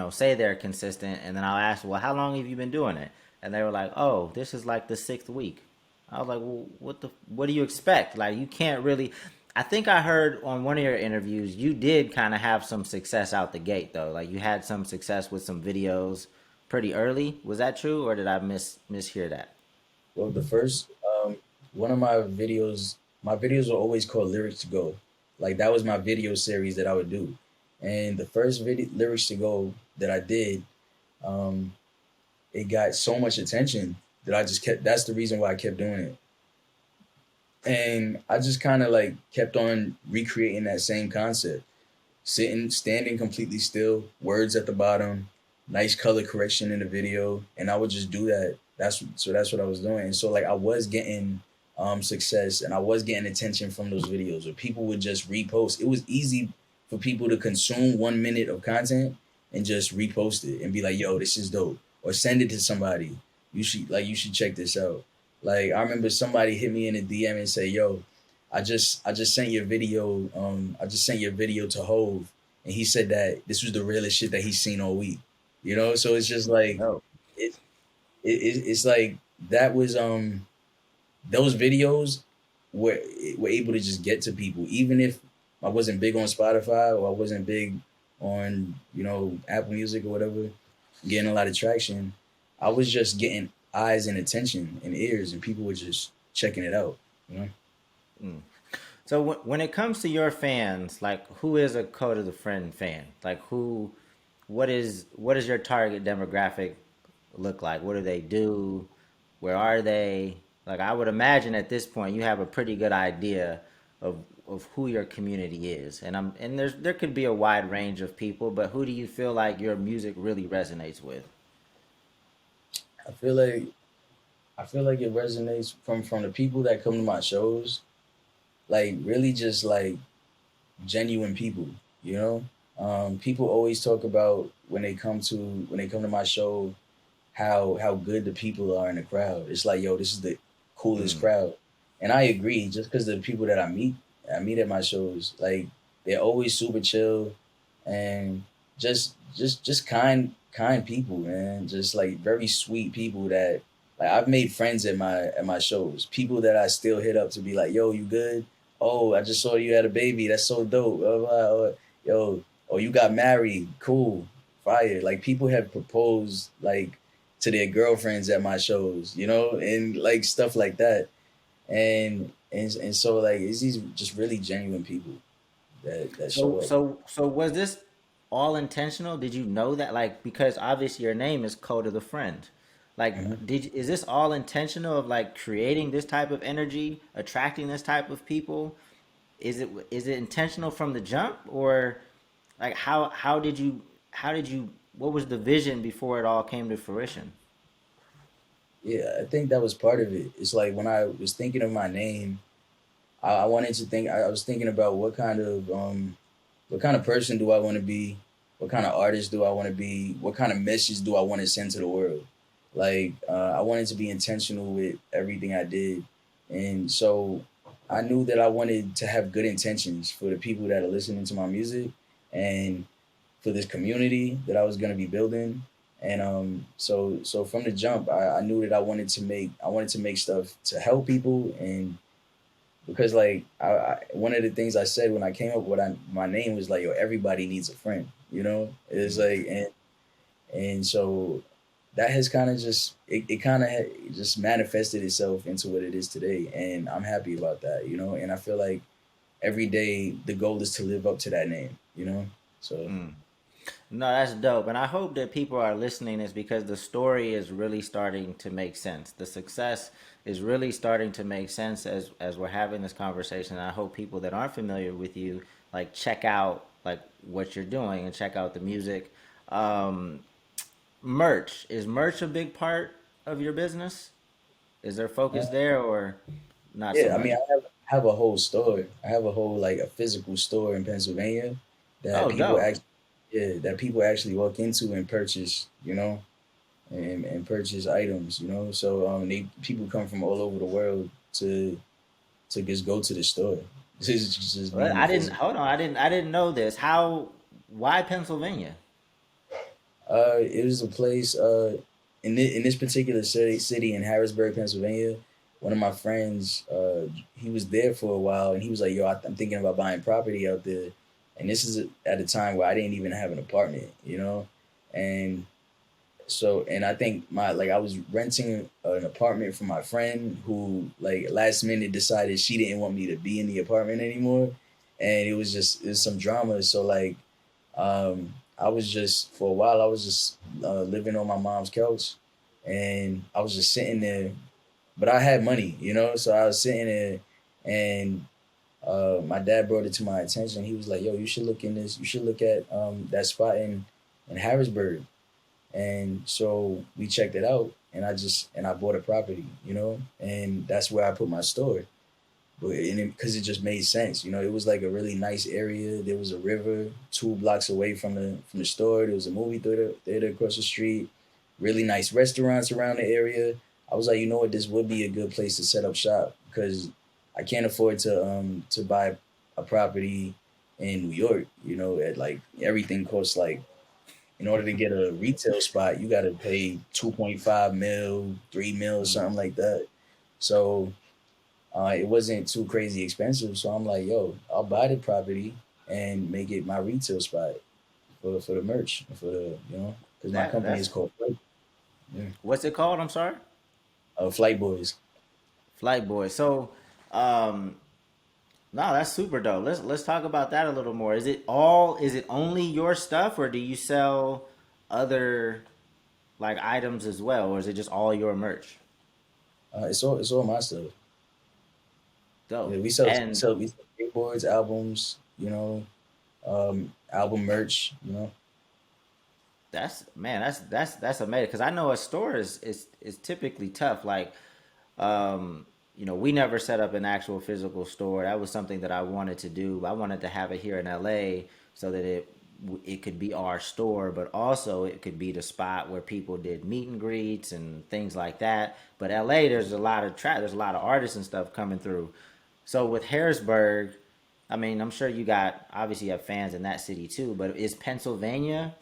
say they're consistent, and then I'll ask, well, how long have you been doing it? And they were like, oh, this is like the sixth week. I was like, well, what do you expect? Like, you can't really. I think I heard on one of your interviews you did kind of have some success out the gate though. Like, you had some success with some videos pretty early. Was that true, or did I mishear that? Well, the first one of my videos were always called Lyrics to Go. Like that was my video series that I would do. And the first video Lyrics to Go that I did, um, it got so much attention that I just kept that's the reason why I kept doing it. And I just kind of like kept on recreating that same concept. Standing completely still, words at the bottom, nice color correction in the video, and I would just do that. That's what I was doing. And so like I was getting success and I was getting attention from those videos where people would just repost. It was easy for people to consume 1 minute of content and just repost it and be like, yo, this is dope. Or send it to somebody. You should check this out. Like I remember somebody hit me in a DM and say, yo, I just sent your video. I just sent your video to Hove, and he said that this was the realest shit that he's seen all week. You know, so it's just like No. it, it's like that was those videos were able to just get to people, even if I wasn't big on Spotify or I wasn't big on Apple Music or whatever, getting a lot of traction. I was just getting eyes and attention and ears, and people were just checking it out. You know. Mm. So when it comes to your fans, like, who is a Kota the Friend fan? Like, what is your target demographic look like? What do they do? Where are they? Like, I would imagine at this point you have a pretty good idea of who your community is. And there could be a wide range of people, but who do you feel like your music really resonates with? I feel like I feel like it resonates from the people that come to my shows, like really just like genuine people, you know? People always talk about when they come to my show how good the people are in the crowd. It's like, yo, this is the coolest Mm. crowd. And I agree, just because the people that I meet at my shows, like they're always super chill and just kind people, man. Just like very sweet people that like I've made friends at my shows. People that I still hit up to be like, yo, you good? Oh, I just saw you had a baby. That's so dope. Yo, oh, you got married. Cool. Fire. Like people have proposed like to their girlfriends at my shows, and like stuff like that. And so like it's these just really genuine people that show So up. so so was this all intentional? Did you know that? Like, because obviously your name is Code of the Friend. Mhm. Like, is this all intentional of like creating this type of energy, attracting this type of people? Is it intentional from the jump, or like how did you what was the vision before it all came to fruition? Yeah, I think that was part of it. It's like when I was thinking of my name, I wanted to think. I was thinking about what kind of person do I want to be, what kind of artist do I want to be, what kind of message do I want to send to the world. Like I wanted to be intentional with everything I did, and so I knew that I wanted to have good intentions for the people that are listening to my music, and for this community that I was going to be building. And so from the jump, I knew that I wanted to make stuff to help people, and because like one of the things I said when I came up with my name was like, yo, everybody needs a friend, you know. It's like, and so that has kind of just it kind of just manifested itself into what it is today, and I'm happy about that, you know. And I feel like every day the goal is to live up to that name, you know. So Mm. No, that's dope. And I hope that people are listening is because the story is really starting to make sense. The success is really starting to make sense as we're having this conversation. I hope people that aren't familiar with you like check out like what you're doing and check out the music. Um, merch. Is merch a big part of your business? Is there focus there or not so yeah, I much? mean, I have a whole store. I have a whole like a physical store in Pennsylvania that Oh, people dope. actually, yeah, that people actually walk into and purchase, you know, and purchase items, you know. So they people come from all over the world to just go to the store. Just be Well, in the I didn't physical. hold on. I didn't know this. How? Why Pennsylvania? It was a place in this particular city in Harrisburg, Pennsylvania. One of my friends, he was there for a while, and he was like, "Yo, I'm thinking about buying property out there." And this is at a time where I didn't even have an apartment, you know, and so and I think my like I was renting an apartment from my friend who like last minute decided she didn't want me to be in the apartment anymore, and it was some drama. So like I was just for a while. I was just living on my mom's couch, and I was just sitting there. But I had money, you know, so I was sitting there, and my dad brought it to my attention. He was like, "Yo, you should look in this. You should look at that spot in Harrisburg." And so we checked it out, and I bought a property, you know, and that's where I put my store. But because it just made sense, you know, it was like a really nice area. There was a river 2 blocks away from the store. There was a movie theater across the street. Really nice restaurants around the area. I was like, you know what, this would be a good place to set up shop because I can't afford to buy a property in New York. You know, at like everything costs like in order to get a retail spot, you got to pay 2.5 mil, 3 mil, Mm. something like that. So it wasn't too crazy expensive, so I'm like, yo, I'll buy the property and make it my retail spot for the merch for the because my company is That's called yeah, what's it called? I'm sorry. Flight Boys. Flight Boy. So, um, no, that's super dope. Let's talk about that a little more. Is it all? Is it only your stuff, or do you sell other like items as well, or is it just all your merch? It's all my stuff. Yeah, Dope. we And sell skateboards, albums, album merch. You know, that's man, that's amazing. Because I know a store is typically tough. Like, we never set up an actual physical store. That was something that I wanted to do. I wanted to have it here in LA so that it could be our store, but also it could be the spot where people did meet and greets and things like that. But LA, there's a lot of artists and stuff coming through. So with Harrisburg, I mean, I'm sure you got obviously you have fans in that city too. But is Pennsylvania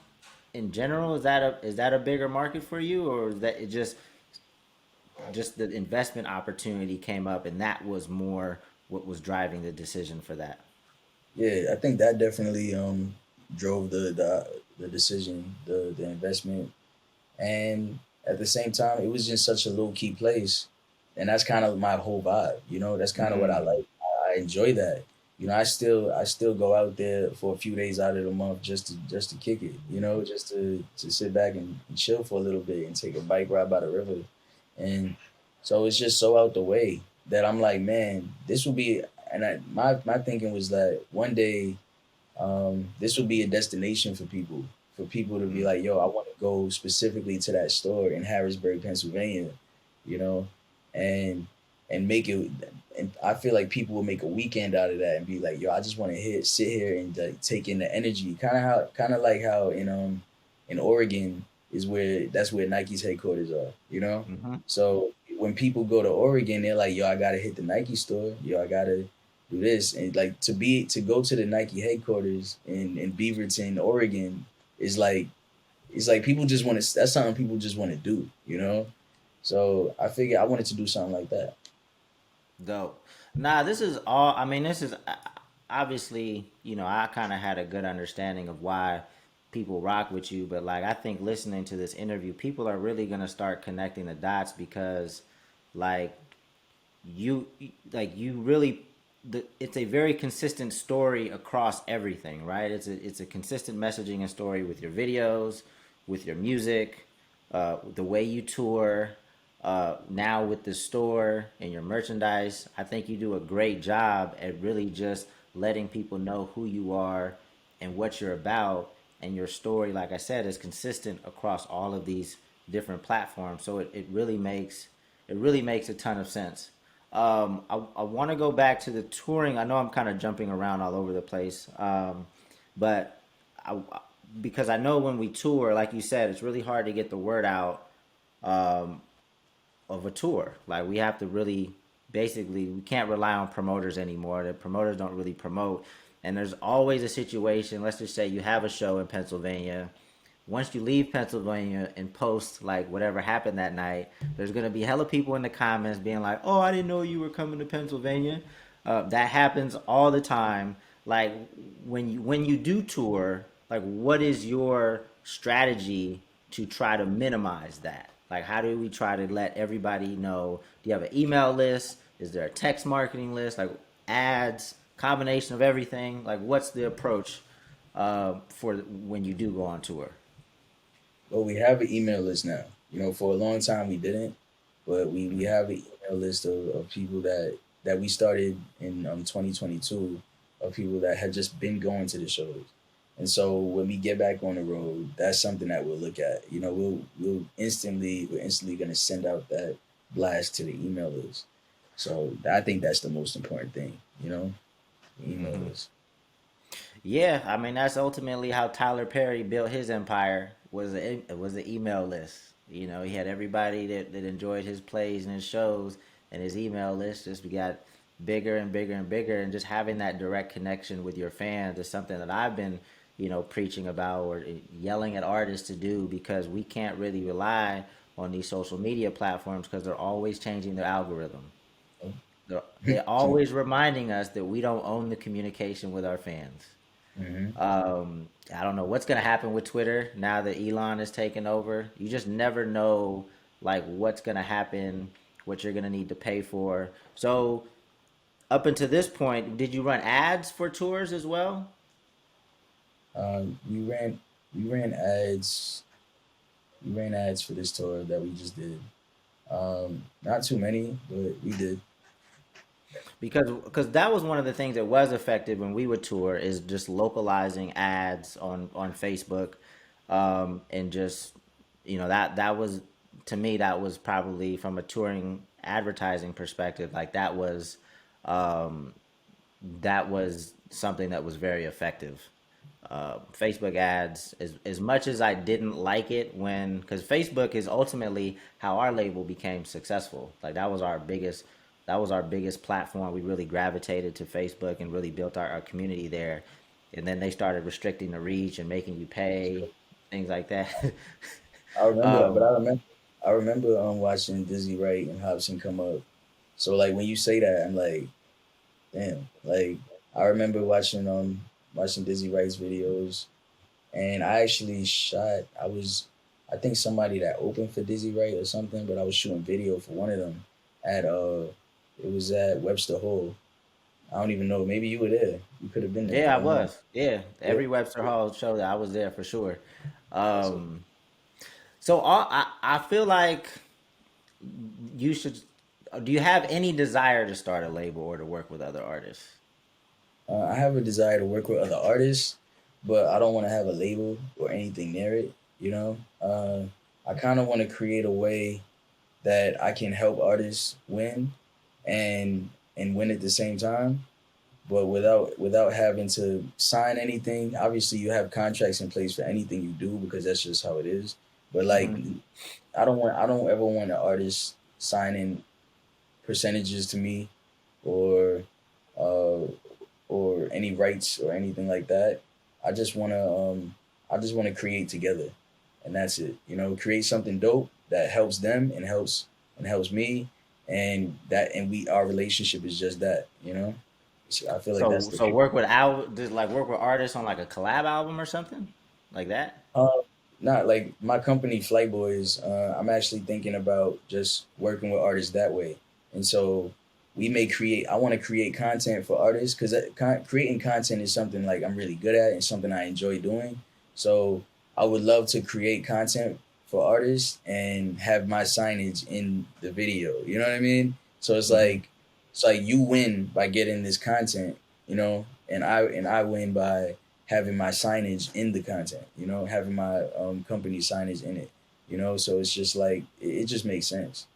in general is that a bigger market for you, or is that it just the investment opportunity came up and that was more what was driving the decision for that? yeah, I think that definitely drove the decision, the investment, and at the same time, it was just such a low key place, and that's kind of my whole vibe. You know, that's kind of what I Mm. like. I enjoy that. You know, I still go out there for a few days out of the month just to kick it. You know, just to sit back and chill for a little bit and take a bike ride by the river, and so it's just so out the way that I'm like, man, this will be. And my thinking was that one day this would be a destination for people to be Mm. like, yo, I want to go specifically to that store in Harrisburg, Pennsylvania, you know, and make it. And I feel like people will make a weekend out of that and be like, yo, I just want to sit here and like, take in the energy, kind of like how in Oregon is where that's where Nike's headquarters are, you know. Mm-hmm. So when people go to Oregon, they're like, yo, I gotta hit the Nike store, yo, I gotta do this and like to go to the Nike headquarters in Beaverton, Oregon is like it's like people just want to that's something people just want to do, you know? So I figured I wanted to do something like that. Dope. Nah, this is all. I mean, this is obviously, I kind of had a good understanding of why people rock with you, but like, I think listening to this interview, people are really gonna start connecting the dots because, like, you, you really, it's a very consistent story across everything, right? It's a consistent messaging and story with your videos, with your music, the way you tour, now with the store and your merchandise. I think you do a great job at really just letting people know who you are and what you're about, and your story, like I said, is consistent across all of these different platforms. So it really makes a ton of sense. I want to go back to the touring. I know I'm kind of jumping around all over the place, but I, because I know when we tour, like you said, it's really hard to get the word out of a tour. Like we have to really, basically, we can't rely on promoters anymore. The promoters don't really promote, and there's always a situation. Let's just say you have a show in Pennsylvania. Once you leave Pennsylvania and post like whatever happened that night, there's gonna be hella people in the comments being like, "Oh, I didn't know you were coming to Pennsylvania." That happens all the time. Like when you do tour, like what is your strategy to try to minimize that? Like how do we try to let everybody know? Do you have an email list? Is there a text marketing list? Like ads, combination of everything? Like what's the approach for when you do go on tour? Well, we have an email list now. You know, for a long time we didn't, but we have an email list of people that we started in 2022, of people that had just been going to the shows. And so when we get back on the road, that's something that we'll look at. You know, we're instantly gonna send out that blast to the email list. So I think that's the most important thing. You know, the email list. Yeah, I mean that's ultimately how Tyler Perry built his empire, was an email list. He had everybody that enjoyed his plays and his shows, and his email list just got bigger and bigger and bigger. And just having that direct connection with your fans is something that I've been, preaching about or yelling at artists to do, because we can't really rely on these social media platforms because they're always changing their algorithm. They're always reminding us that we don't own the communication with our fans. Mm-hmm. I don't know what's gonna happen with Twitter now that Elon is taking over. You just never know like what's gonna happen, what you're gonna need to pay for. So up until this point, did you run ads for tours as well? We ran ads. We ran ads for this tour that we just did. Not too many, but we did. Because that was one of the things that was effective when we would tour, is just localizing ads on Facebook, and just that was, to me, that was probably, from a touring advertising perspective, like um, that was something that was very effective. Facebook ads, as much as I didn't like it, when, because Facebook is ultimately how our label became successful. Like that was our biggest platform. We really gravitated to Facebook and really built our community there. And then they started restricting the reach and making you pay, things like that. I remember, but um, I remember watching Dizzy Wright and Hobson come up. So like when you say that, I'm like, damn. Like I remember watching Dizzy Wright's videos, and I actually shot. I think somebody that opened for Dizzy Wright or something, but I was shooting video for one of them at it was at Webster Hall. I don't even know. Maybe you were there. You could have been there. yeah, I I don't know. was. Yeah, Yeah. every Webster Hall show that I was there for sure. So, Um, so I feel like you should. Do you have any desire to start a label or to work with other artists? I have a desire to work with other artists, but I don't want to have a label or anything near it. You know, I kind of want to create a way that I can help artists win and win at the same time, but without having to sign anything. Obviously, you have contracts in place for anything you do because that's just how it is. But like, Hmm. I don't ever want an artist signing percentages to me or uh, or any rights or anything like that. I just wanna I just wanna create together, and that's it. You know, create something dope that helps them and helps me, and our relationship is just that, you know. So I feel like that's So the so work with just like work with artists on like a collab album or something like that. uh, not like my company Flight Boys. I'm actually thinking about just working with artists that way, and so we may create. I want to create content for artists because creating content is something like I'm really good at and something I enjoy doing. So I would love to create content for artists and have my signage in the video. You know what I mean? So Hmm. it's like you win by getting this content, you know, and I win by having my signage in the content, you know, having my company signage in it, you know. So it's just like it just makes sense.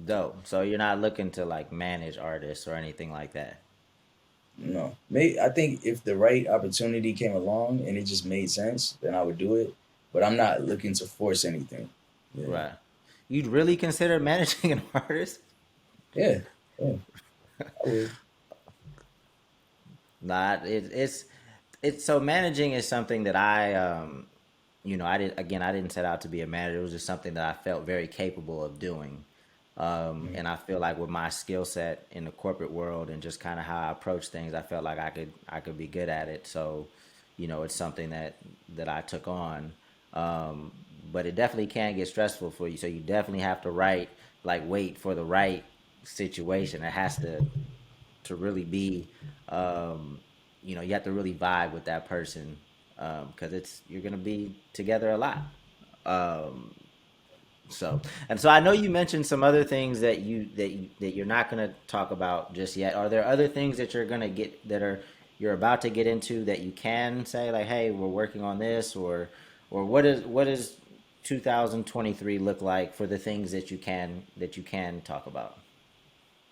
Dope. So you're not looking to like manage artists or anything like that. You know, may I think if the right opportunity came along and it just made sense, then I would do it. But I'm not looking to force anything. Yeah, Right. You'd really consider managing an artist? yeah, yeah. I would. Not it's so managing is something that I didn't set out to be a manager. It was just something that I felt very capable of doing. Mhm. And I feel like with my skill set in the corporate world and just kind of how I approach things, I felt like I could be good at it. So, it's something that I took on. Um, but it definitely can get stressful for you. So you definitely have to wait for the right situation. It has to really be, um, you have to really vibe with that person, because you're gonna be together a lot. Um, so I know you mentioned some other things that you're not gonna talk about just yet. Are there other things that you're about to get into that you can say like, hey, we're working on this, or what does 2023 look like for the things that you can talk about?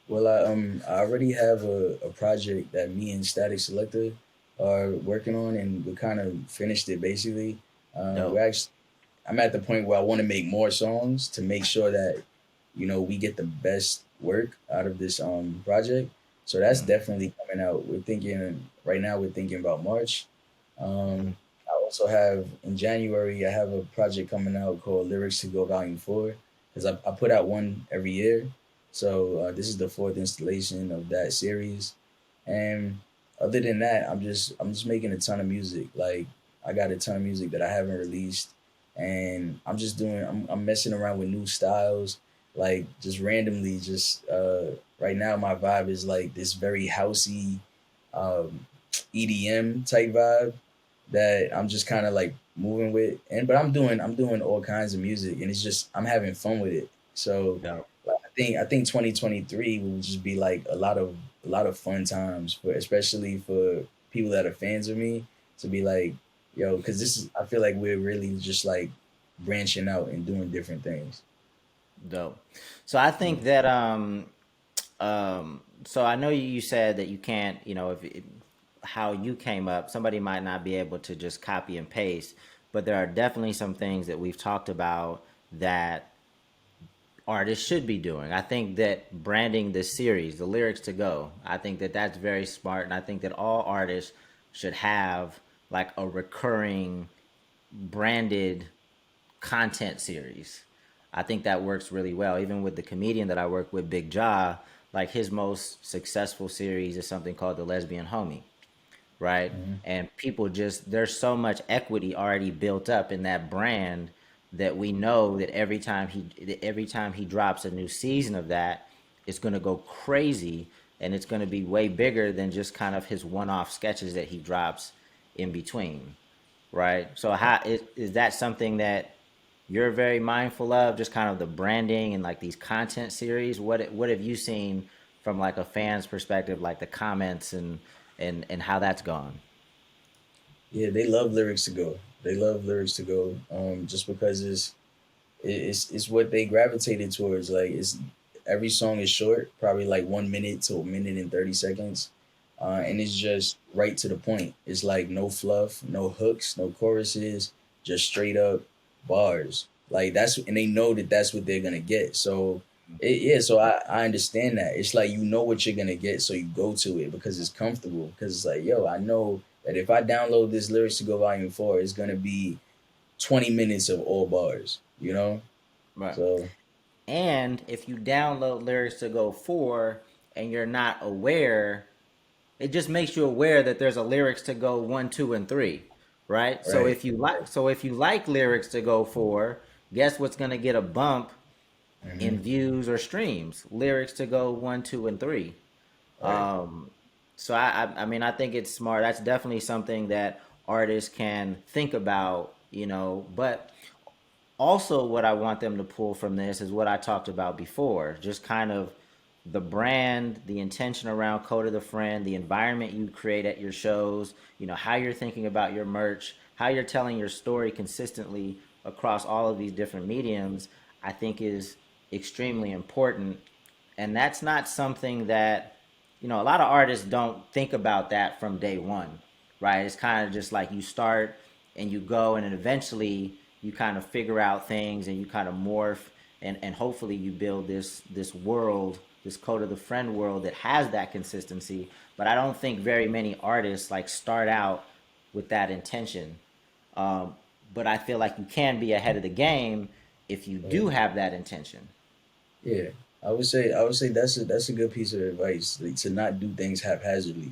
Well, I already have a project that me and Static Selector are working on, and we kind of finished it basically. Dope. We're actually I'm at the point where I want to make more songs to make sure that we get the best work out of this project. So that's Mm. definitely coming out. We're thinking right now. We're thinking about March. I also have in January. I have a project coming out called Lyrics to Go Volume 4 because I put out one every year. So this is the fourth installation of that series. And other than that, I'm just making a ton of music. Like I got a ton of music that I haven't released, and I'm messing around with new styles, like just randomly. Just right now, my vibe is like this very housey, um, EDM type vibe that I'm just kind of like moving with. And but I'm doing all kinds of music, and it's just I'm having fun with it. So Dope. like, I think 2023 will just be like a lot of fun times for especially for people that are fans of me to be like, yo, because this is I feel like we're really just like branching out and doing different things. Dope. So I Yeah. think that so I know you said that you can't, how you came up, somebody might not be able to just copy and paste, but there are definitely some things that we've talked about that artists should be doing. I think that branding this series, the lyrics to go, I think that that's very smart, and I think that all artists should have like a recurring branded content series. I think that works really well. Even with the comedian that I work with, Big Jaw, like his most successful series is something called The Lesbian Homie, right? Mhm. And people just there's so much equity already built up in that brand that we know that every time he drops a new season of that, it's going to go crazy, and it's going to be way bigger than just kind of his one-off sketches that he drops in between, right? So how is that something that you're very mindful of, just kind of the branding and like these content series? What have you seen from like a fan's perspective, like the comments and how that's gone? Yeah, they love lyrics to go. They love lyrics to go. Just because it's what they gravitated towards. Like it's every song is short, probably like 1 minute to a minute and 30 seconds, and it's just right to the point. It's like no fluff, no hooks, no choruses, just straight up bars. Like and they know that that's what they're gonna get. So yeah, so I understand that. It's like you know what you're gonna get, so you go to it because it's comfortable. Because it's like, yo, I know that if I download this lyrics to go volume 4, it's gonna be 20 minutes of all bars. You know, Right. so And if you download lyrics to go 4 and you're not aware, it just makes you aware that there's a lyrics to go 1, 2, and 3, right? So Right. if you like lyrics to go 4, guess what's gonna get a bump in Hmm. views or streams? Lyrics to go 1, 2, and 3. Right. So I mean I think it's smart. That's definitely something that artists can think about, but also what I want them to pull from this is what I talked about before, just kind of the brand, the intention around Kota the Friend, the environment you create at your shows, how you're thinking about your merch, how you're telling your story consistently across all of these different mediums, I think is extremely important. And that's not something that, a lot of artists don't think about that from day one, right? It's kind of just like you start and you go, and then eventually you kind of figure out things and you kind of morph, and hopefully you build this world, this Code of the Friend world that has that consistency. But I don't think very many artists like start out with that intention. Um, but I feel like you can be ahead of the game if you do Right. have that intention. Yeah, I would say that's a good piece of advice, like, to not do things haphazardly.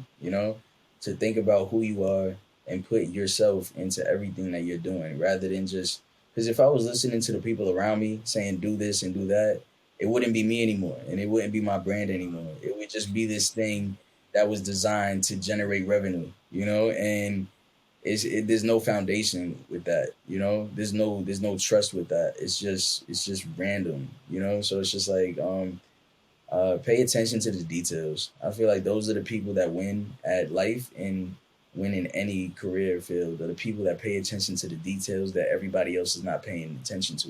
To think about who you are and put yourself into everything that you're doing, rather than just because if I was listening to the people around me saying do this and do that, it wouldn't be me anymore, and it wouldn't be my brand anymore. It would just be this thing that was designed to generate revenue, and there's no foundation with that. There's no trust with that. It's just random. So it's just like, pay attention to the details. I feel like those are the people that win at life and win in any career field, are the people that pay attention to the details that everybody else is not paying attention to.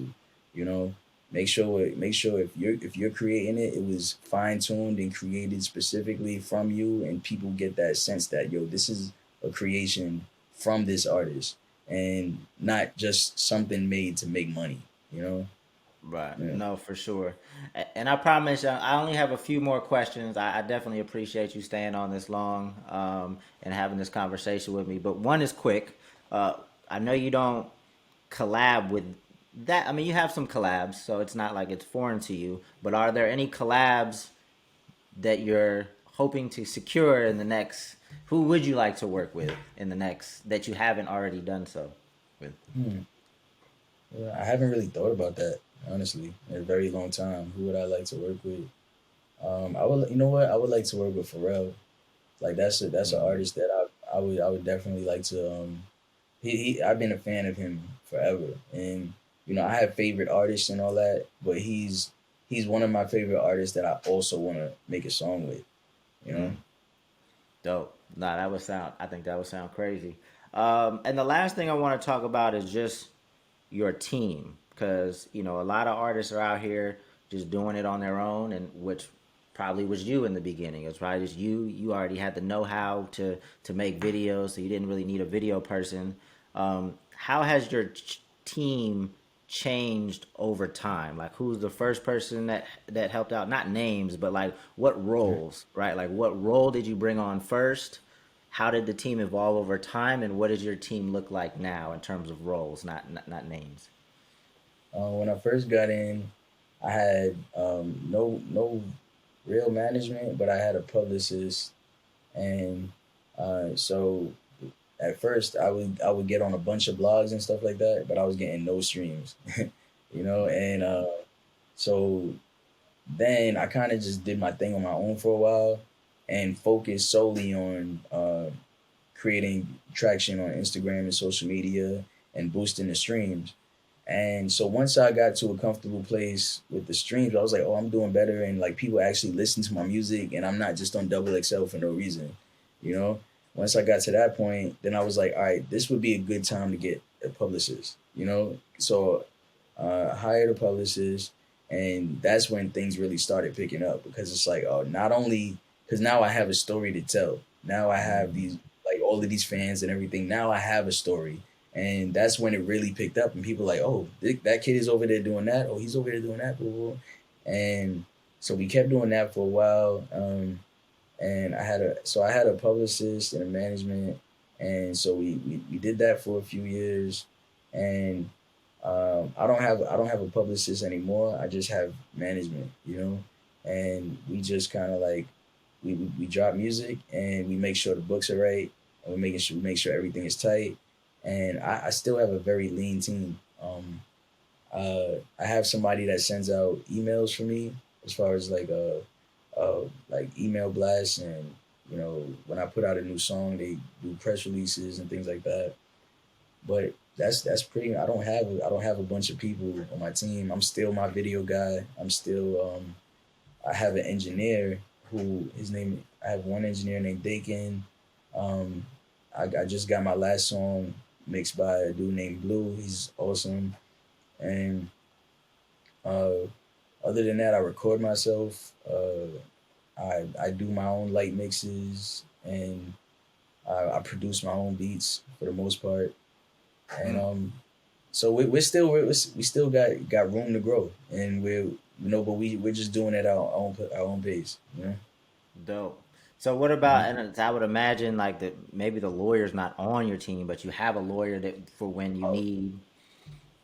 you know make sure if you're creating it, it was fine-tuned and created specifically from you, and people get that sense that, yo, this is a creation from this artist and not just something made to make money you know Right. yeah. No, for sure. And I promise I only have a few more questions. I definitely appreciate you staying on this long, and having this conversation with me. But one is quick. Uh, I know you don't collab with that. I mean, you have some collabs, so it's not like it's foreign to you. But are there any collabs that you're hoping to secure in the next? Who would you like to work with in the next that you haven't already done so with? Hmm. Yeah, I haven't really thought about that, honestly, in a very long time. Who would I like to work with? I would, you know what? I would like to work with Pharrell. Like, that's an Mm, artist that I would definitely like to. I've been a fan of him forever, and I have favorite artists and all that, but he's one of my favorite artists that I also want to make a song with. You know. mm. Dope. Nah, that would sound. I think that would sound crazy. And the last thing I want to talk about is just your team, because a lot of artists are out here just doing it on their own, and which probably was you in the beginning. It's probably just you. You already had the know-how to make videos, so you didn't really need a video person. How has your team changed over time? Like, who's the first person that helped out? Not names, but like what roles, right? Like, what role did you bring on first? How did the team evolve over time, and what does your team look like now in terms of roles, not names? When I first got in, I had no real management, but I had a publicist, and so at first I would get on a bunch of blogs and stuff like that, but I was getting no streams, and so then I kind of just did my thing on my own for a while and focused solely on creating traction on Instagram and social media and boosting the streams. And so once I got to a comfortable place with the streams, I was like, oh, I'm doing better. And like people actually listen to my music and I'm not just on double XL for no reason. You know, once I got to that point, then I was like, all right, this would be a good time to get a publicist. So hired a publicist. And that's when things really started picking up because it's like, oh, not only because now I have a story to tell. Now I have these, like, all of these fans and everything. Now I have a story, and that's when it really picked up. And people like, oh, that kid is over there doing that. Oh, he's over there doing that. Blah, blah, blah. And so we kept doing that for a while. And I had a publicist and a management, and so we did that for a few years, and I don't have a publicist anymore. I just have management, and we just kind of like we drop music and we make sure the books are right, and we make sure everything is tight. And I still have a very lean team. I have somebody that sends out emails for me as far as like email blasts, and when I put out a new song, they do press releases and things like that. But that's pretty. I don't have a bunch of people on my team. I'm still my video guy. I have an engineer who his name. I have one engineer named Dakin. Um, I just got my last song mixed by a dude named Blue. He's awesome. And uh, other than that, I record myself. I do my own light mixes, and I produce my own beats for the most part. And so we still got room to grow, and but we're just doing it at our own pace. Dope. So what about, Mhm. and I would imagine like maybe the lawyer's not on your team, but you have a lawyer that for when you Oh, need.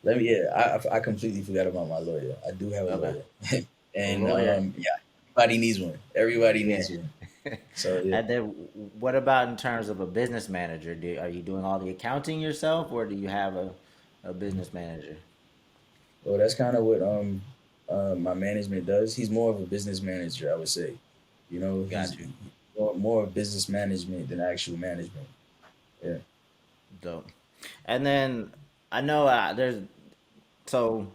I completely forgot about my lawyer. I do have a Okay. lawyer, A and lawyer. yeah, everybody needs one. Everybody Yeah. needs one. So yeah. And then what about in terms of a business manager? Are you doing all the accounting yourself or do you have a business manager? Well, that's kind of what my management does. He's more of a business manager, I would say. Got you. More of business management than actual management. Yeah. Dope. And then I know so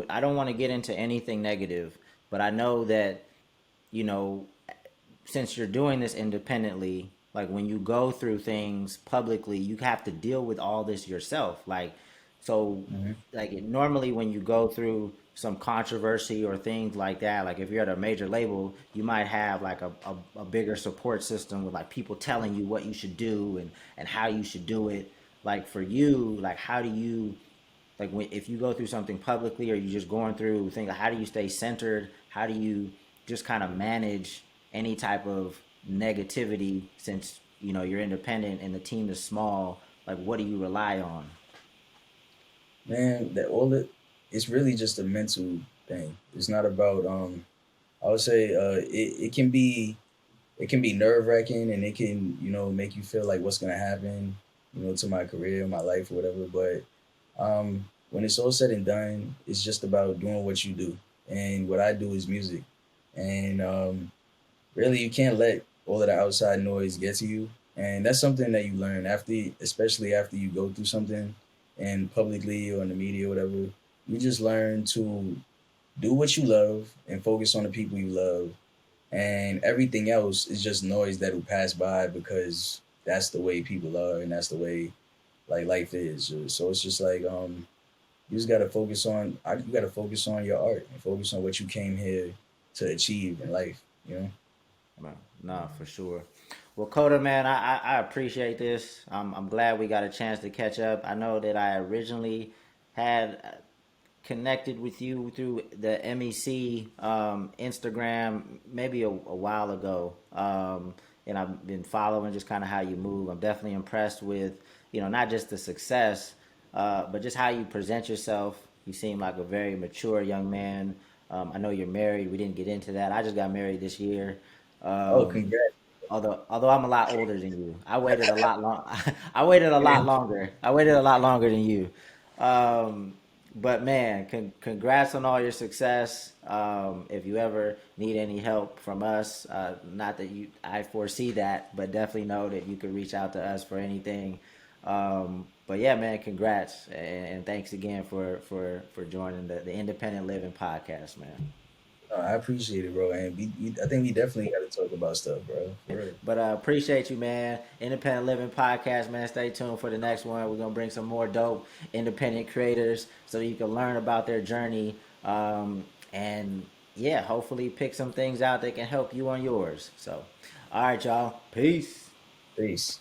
I don't want to get into anything negative, but I know that, you know, since you're doing this independently, like when you go through things publicly, you have to deal with all this yourself. Like, so, Hmm. like normally when you go through some controversy or things like that, like if you're at a major label, you might have like a bigger support system with like people telling you what you should do and how you should do it. Like for you, like how do you like when if you go through something publicly or you're just going through things, how do you stay centered? How do you just kind of manage any type of negativity since you're independent and the team is small? Like what do you rely on? Man, that all it it's really just a mental thing. It's not about I would say it can be nerve wracking, and it can make you feel like what's gonna happen to my career, my life, or whatever. But when it's all said and done, it's just about doing what you do, and what I do is music. And really, you can't let all of the outside noise get to you, and that's something that you learn after, especially after you go through something, and publicly or in the media, or whatever. You just learn to do what you love and focus on the people you love, and everything else is just noise that will pass by, because that's the way people are, and that's the way like life is. So it's just like you just gotta focus on you gotta focus on your art and focus on what you came here to achieve in life. No, no, for sure. Well, Coda, man, I appreciate this. I'm glad we got a chance to catch up. I know that I originally had connected with you through the MEC Instagram maybe a while ago. And I've been following just kind of how you move. I'm definitely impressed with, not just the success, but just how you present yourself. You seem like a very mature young man. I know you're married. We didn't get into that. I just got married this year. Oh, Um, congrats. although I'm a lot older than you, I waited a lot long. I waited a lot longer. I waited a lot longer than you. Um, but man, congrats on all your success. If you ever need any help from us, not that I foresee that, but definitely know that you could reach out to us for anything. But yeah, man, congrats and thanks again for joining the Independent Living podcast, man. I appreciate it, bro. And I think we definitely got to talk about stuff, bro. For real. But appreciate you, man. Independent Living Podcast, man. Stay tuned for the next one. We're gonna bring some more dope independent creators so you can learn about their journey. And yeah, hopefully pick some things out that can help you on yours. So, all right, y'all. Peace. Peace.